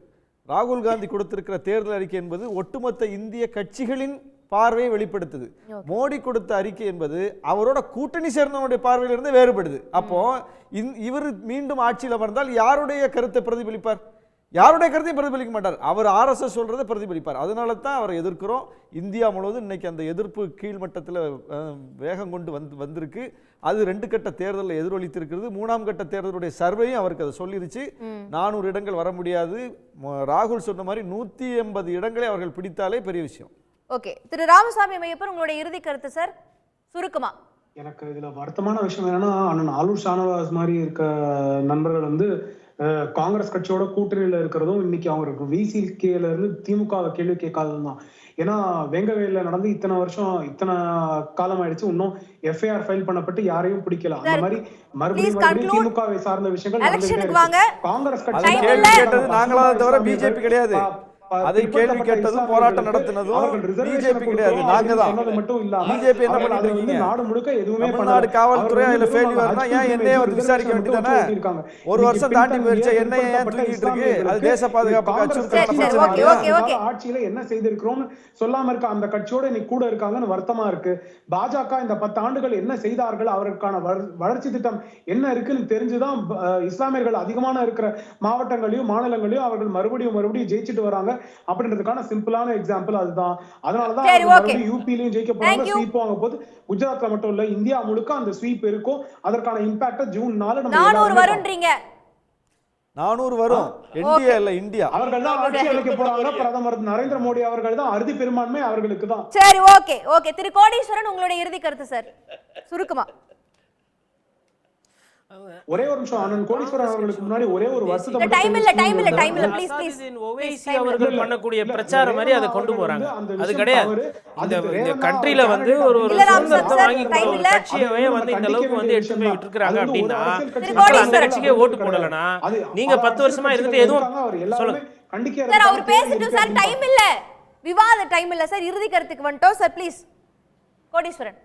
ராகுல் காந்தி கொடுத்திருக்கிற தேர்தல் அறிக்கை என்பது ஒட்டுமொத்த இந்திய கட்சிகளின் பார்வையை வெளிப்படுத்துது. மோடி கொடுத்த அறிக்கை என்பது அவரோட கூட்டணி சேர்ந்தவனுடைய பார்வையிலிருந்து வேறுபடுது. அப்போ இவர் மீண்டும் ஆட்சியில் அமர்ந்தால் யாருடைய கருத்தை பிரதிபலிப்பார்? யாருடைய கருத்தையும் பிரதிபலிக்க மாட்டார். அவர் RSS சொல்றதை பிரதிபலிப்பார். அதனால தான் அவரை எதிர்க்கிறோம். இந்தியா முழுவதும் இன்னைக்கு அந்த எதிர்ப்பு கீழ்மட்டத்தில் வேகம் கொண்டு வந்திருக்கு. அது 2 கட்ட தேர்தலில் எதிரொலித்திருக்கிறது. 3ஆம் கட்ட தேர்தலுடைய சர்வேயும் அவருக்கு அதை சொல்லிருச்சு. 400 இடங்கள் வர முடியாது. ராகுல் சொன்ன மாதிரி 180 இடங்களை அவர்கள் பிடித்தாலே பெரிய விஷயம். ஓகே, திரு ராமசாமி மையப்பர், உங்களுடைய இறுதி கருத்து சார், சுருக்கமா. எனக்கு இதுல வருத்தமான விஷயம் என்னன்னா, அண்ணன் ஆலூர் ஷானவாஸ் மாதிரி இருக்க நண்பர்கள் வந்து காங்கிரஸ் கட்சியோட கூட்டணியில இருக்கிறதும் இன்னைக்கு அவங்க விசிகேல இருந்து திமுக கேள்வி கேட்காததும் தான். ஏன்னா வெங்கவேல நடந்து இத்தனை வருஷம் இத்தனை காலம் ஆயிடுச்சு, இன்னும் FIR ஃபைல் பண்ணப்பட்டு யாரையும் பிடிக்கல. அந்த மாதிரி மறுபடியும் திமுகவை சார்ந்த விஷயங்கள் காங்கிரஸ் கட்சி நாங்களா தவிர பிஜேபி கிடையாது. அதை கேள்வி கேட்டதும் போராட்டம் நடத்தினதும் பிஜேபி கிடையாது, நாங்க தான். பிஜேபி என்ன பண்ணிட்டு இருக்கீங்க? நாடு முழுக்க எதுவுமே தமிழ்நாடு காவல்துறை அதுல ஃபெயிலியர்னா ஏன் என்னைய வந்து விசாரிக்க வேண்டியதானே? ஒரு வருஷம் தாண்டி போயிடுச்சு, என்னைய ஏன் தூக்கிட்டு இருக்கு? அது தேச பாதுகாப்புக்கு அச்சுறுத்தல். ஆட்சியில என்ன செய்திருக்கிறோம் சொல்லாம இருக்க அந்த கட்சியோட இன்னைக்கு கூட இருக்காங்கன்னு வருத்தமா இருக்கு. பாஜக இந்த 10 ஆண்டுகள் என்ன செய்தார்கள், அவருக்கான வளர்ச்சி திட்டம் என்ன இருக்குன்னு தெரிஞ்சுதான் இஸ்லாமியர்கள் அதிகமான இருக்கிற மாவட்டங்களையும் மாநிலங்களையும் அவர்கள் மறுபடியும் ஜெயிச்சுட்டு வராங்க அப்படின்றதுக்கான சிம்பிளான எக்ஸாம்பிள் அதுதான். அதனாலதான் யூபிலையும் ஜெயிக்க போறாங்க, ஸ்வீப் வாங்க போது. குஜராத்ல மட்டும் இல்ல, இந்தியா முழுக்க அந்த ஸ்வீப் இருக்கும். அதற்கான இம்பாக்ட் ஜூன் 4 400 வரும்ன்றீங்க. 400 வரும். இந்தியா இல்ல, இந்தியா. அவர்கள் தான் ஆட்சி அமைக்க போறாங்க. பிரதமர் நரேந்திர மோடி அவர்கள் தான், அறுதி பெரும்பான்மை அவர்களுக்கு தான். சரி, ஓகே. திரு கோடீஸ்வரன், உங்களுடைய இறுதி கருத்து சார், சுருக்கமா. ஒரே ஒரு நிமிஷம், அண்ணன் கோடீஸ்வரன் அவர்களுக்கு முன்னாடி ஒரே ஒரு வருஷம் டைம் இல்ல ப்ளீஸ். ஓவைசி அவர்கள் பண்ணக்கூடிய பிரச்சாரம் மாதிரி அதை கொண்டு போறாங்க. அது கிடையாது. இந்த கண்ட்ரில வந்து ஒரு சுதந்திரத்தை வாங்கி ஒரு கட்சியவே வந்து இந்த அளவுக்கு வந்து எடுத்து போய் விட்டுருக்காங்க அப்படின்னா அந்த கட்சிக்கே ஓட்டு போடலனா நீங்க 10 வருஷமா இருந்துட்டு எதுவும் சொல்லுங்க. சார் அவர் பேசிட்டு சார், டைம் இல்ல, விவாத டைம் இல்ல சார், இறுதி கருத்துக்கு வந்துட்டோம் சார், ப்ளீஸ். கோடீஸ்வரன்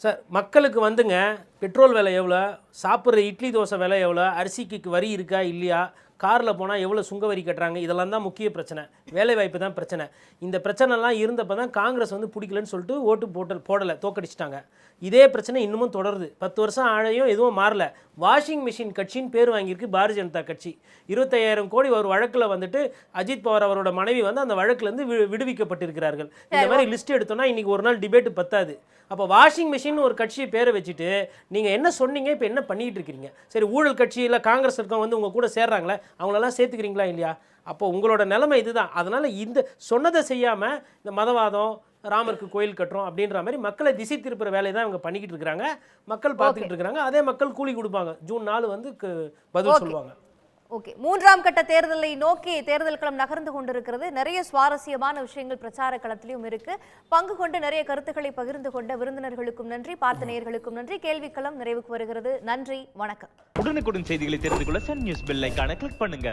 சார், மக்களுக்கு வந்துங்க பெட்ரோல் விலை எவ்வளோ, சாப்பிட்ற இட்லி தோசை விலை எவ்வளோ, அரிசிக்கு வரி இருக்கா இல்லையா, காரில் போனால் எவ்வளோ சுங்க வரி கட்டுறாங்க, இதெல்லாம் தான் முக்கிய பிரச்சனை. வேலைவாய்ப்பு தான் பிரச்சனை. இந்த பிரச்சனைலாம் இருந்தப்போ தான் காங்கிரஸ் வந்து பிடிக்கலன்னு சொல்லிட்டு ஓட்டு போடலை, தோக்கடிச்சிட்டாங்க. இதே பிரச்சனை இன்னமும் தொடருது. 10 வருஷம் ஆழையும் எதுவும் மாறல. வாஷிங் மிஷின் கட்சின்னு பேர் வாங்கியிருக்கு பாரதிய ஜனதா கட்சி. 25,000 கோடி ஒரு வழக்கில் வந்துட்டு அஜித் பவார் அவரோட மனைவி வந்து அந்த வழக்கிலேருந்து விடுவிக்கப்பட்டிருக்கிறார்கள். இந்த மாதிரி லிஸ்ட் எடுத்தோன்னா இன்றைக்கி ஒரு நாள் டிபேட்டு பத்தாது. அப்போ வாஷிங் மிஷின் ஒரு கட்சியை பேரை வச்சுட்டு நீங்கள் என்ன சொன்னீங்க, இப்போ என்ன பண்ணிகிட்டு இருக்கிறீங்க? சரி, ஊழல் கட்சியில் காங்கிரஸ் இருக்கவங்க வந்து உங்கள் கூட சேர்றாங்களே, அவங்களெல்லாம் சேர்த்துக்கிறீங்களா இல்லையா? அப்போ உங்களோட நிலைமை இதுதான். அதனால் இந்த சொன்னதை செய்யாமல் இந்த மதவாதம், ராமருக்கு கோயில் கட்டுறோம் அப்படின்ற மாதிரி மக்களை திசை திருப்புற வேலையை தான் இவங்க பண்ணிக்கிட்டு இருக்கிறாங்க. மக்கள் பார்த்துக்கிட்டு இருக்கிறாங்க. அதே மக்கள் கூலி கொடுப்பாங்க. ஜூன் 4 வந்து பதில் சொல்லுவாங்க. ஓகே, 3ஆம் கட்ட தேர்தலை நோக்கி தேர்தல் களம் நகர்ந்து கொண்டிருக்கிறது. நிறைய சுவாரஸ்யமான விஷயங்கள் பிரச்சார களத்திலும் இருக்கு. பங்கு கொண்டு நிறைய கருத்துக்களை பகிர்ந்து கொண்ட விருந்தினர்களுக்கும் நன்றி, பார்த்த நேயர்களுக்கும் நன்றி. கேள்விக்களம் நிறைவுக்கு வருகிறது. நன்றி, வணக்கம். உடனுக்குடன் செய்திகளை தெரிந்து கொள்ள சன் நியூஸ் பெல் ஐகானை கிளிக் பண்ணுங்க.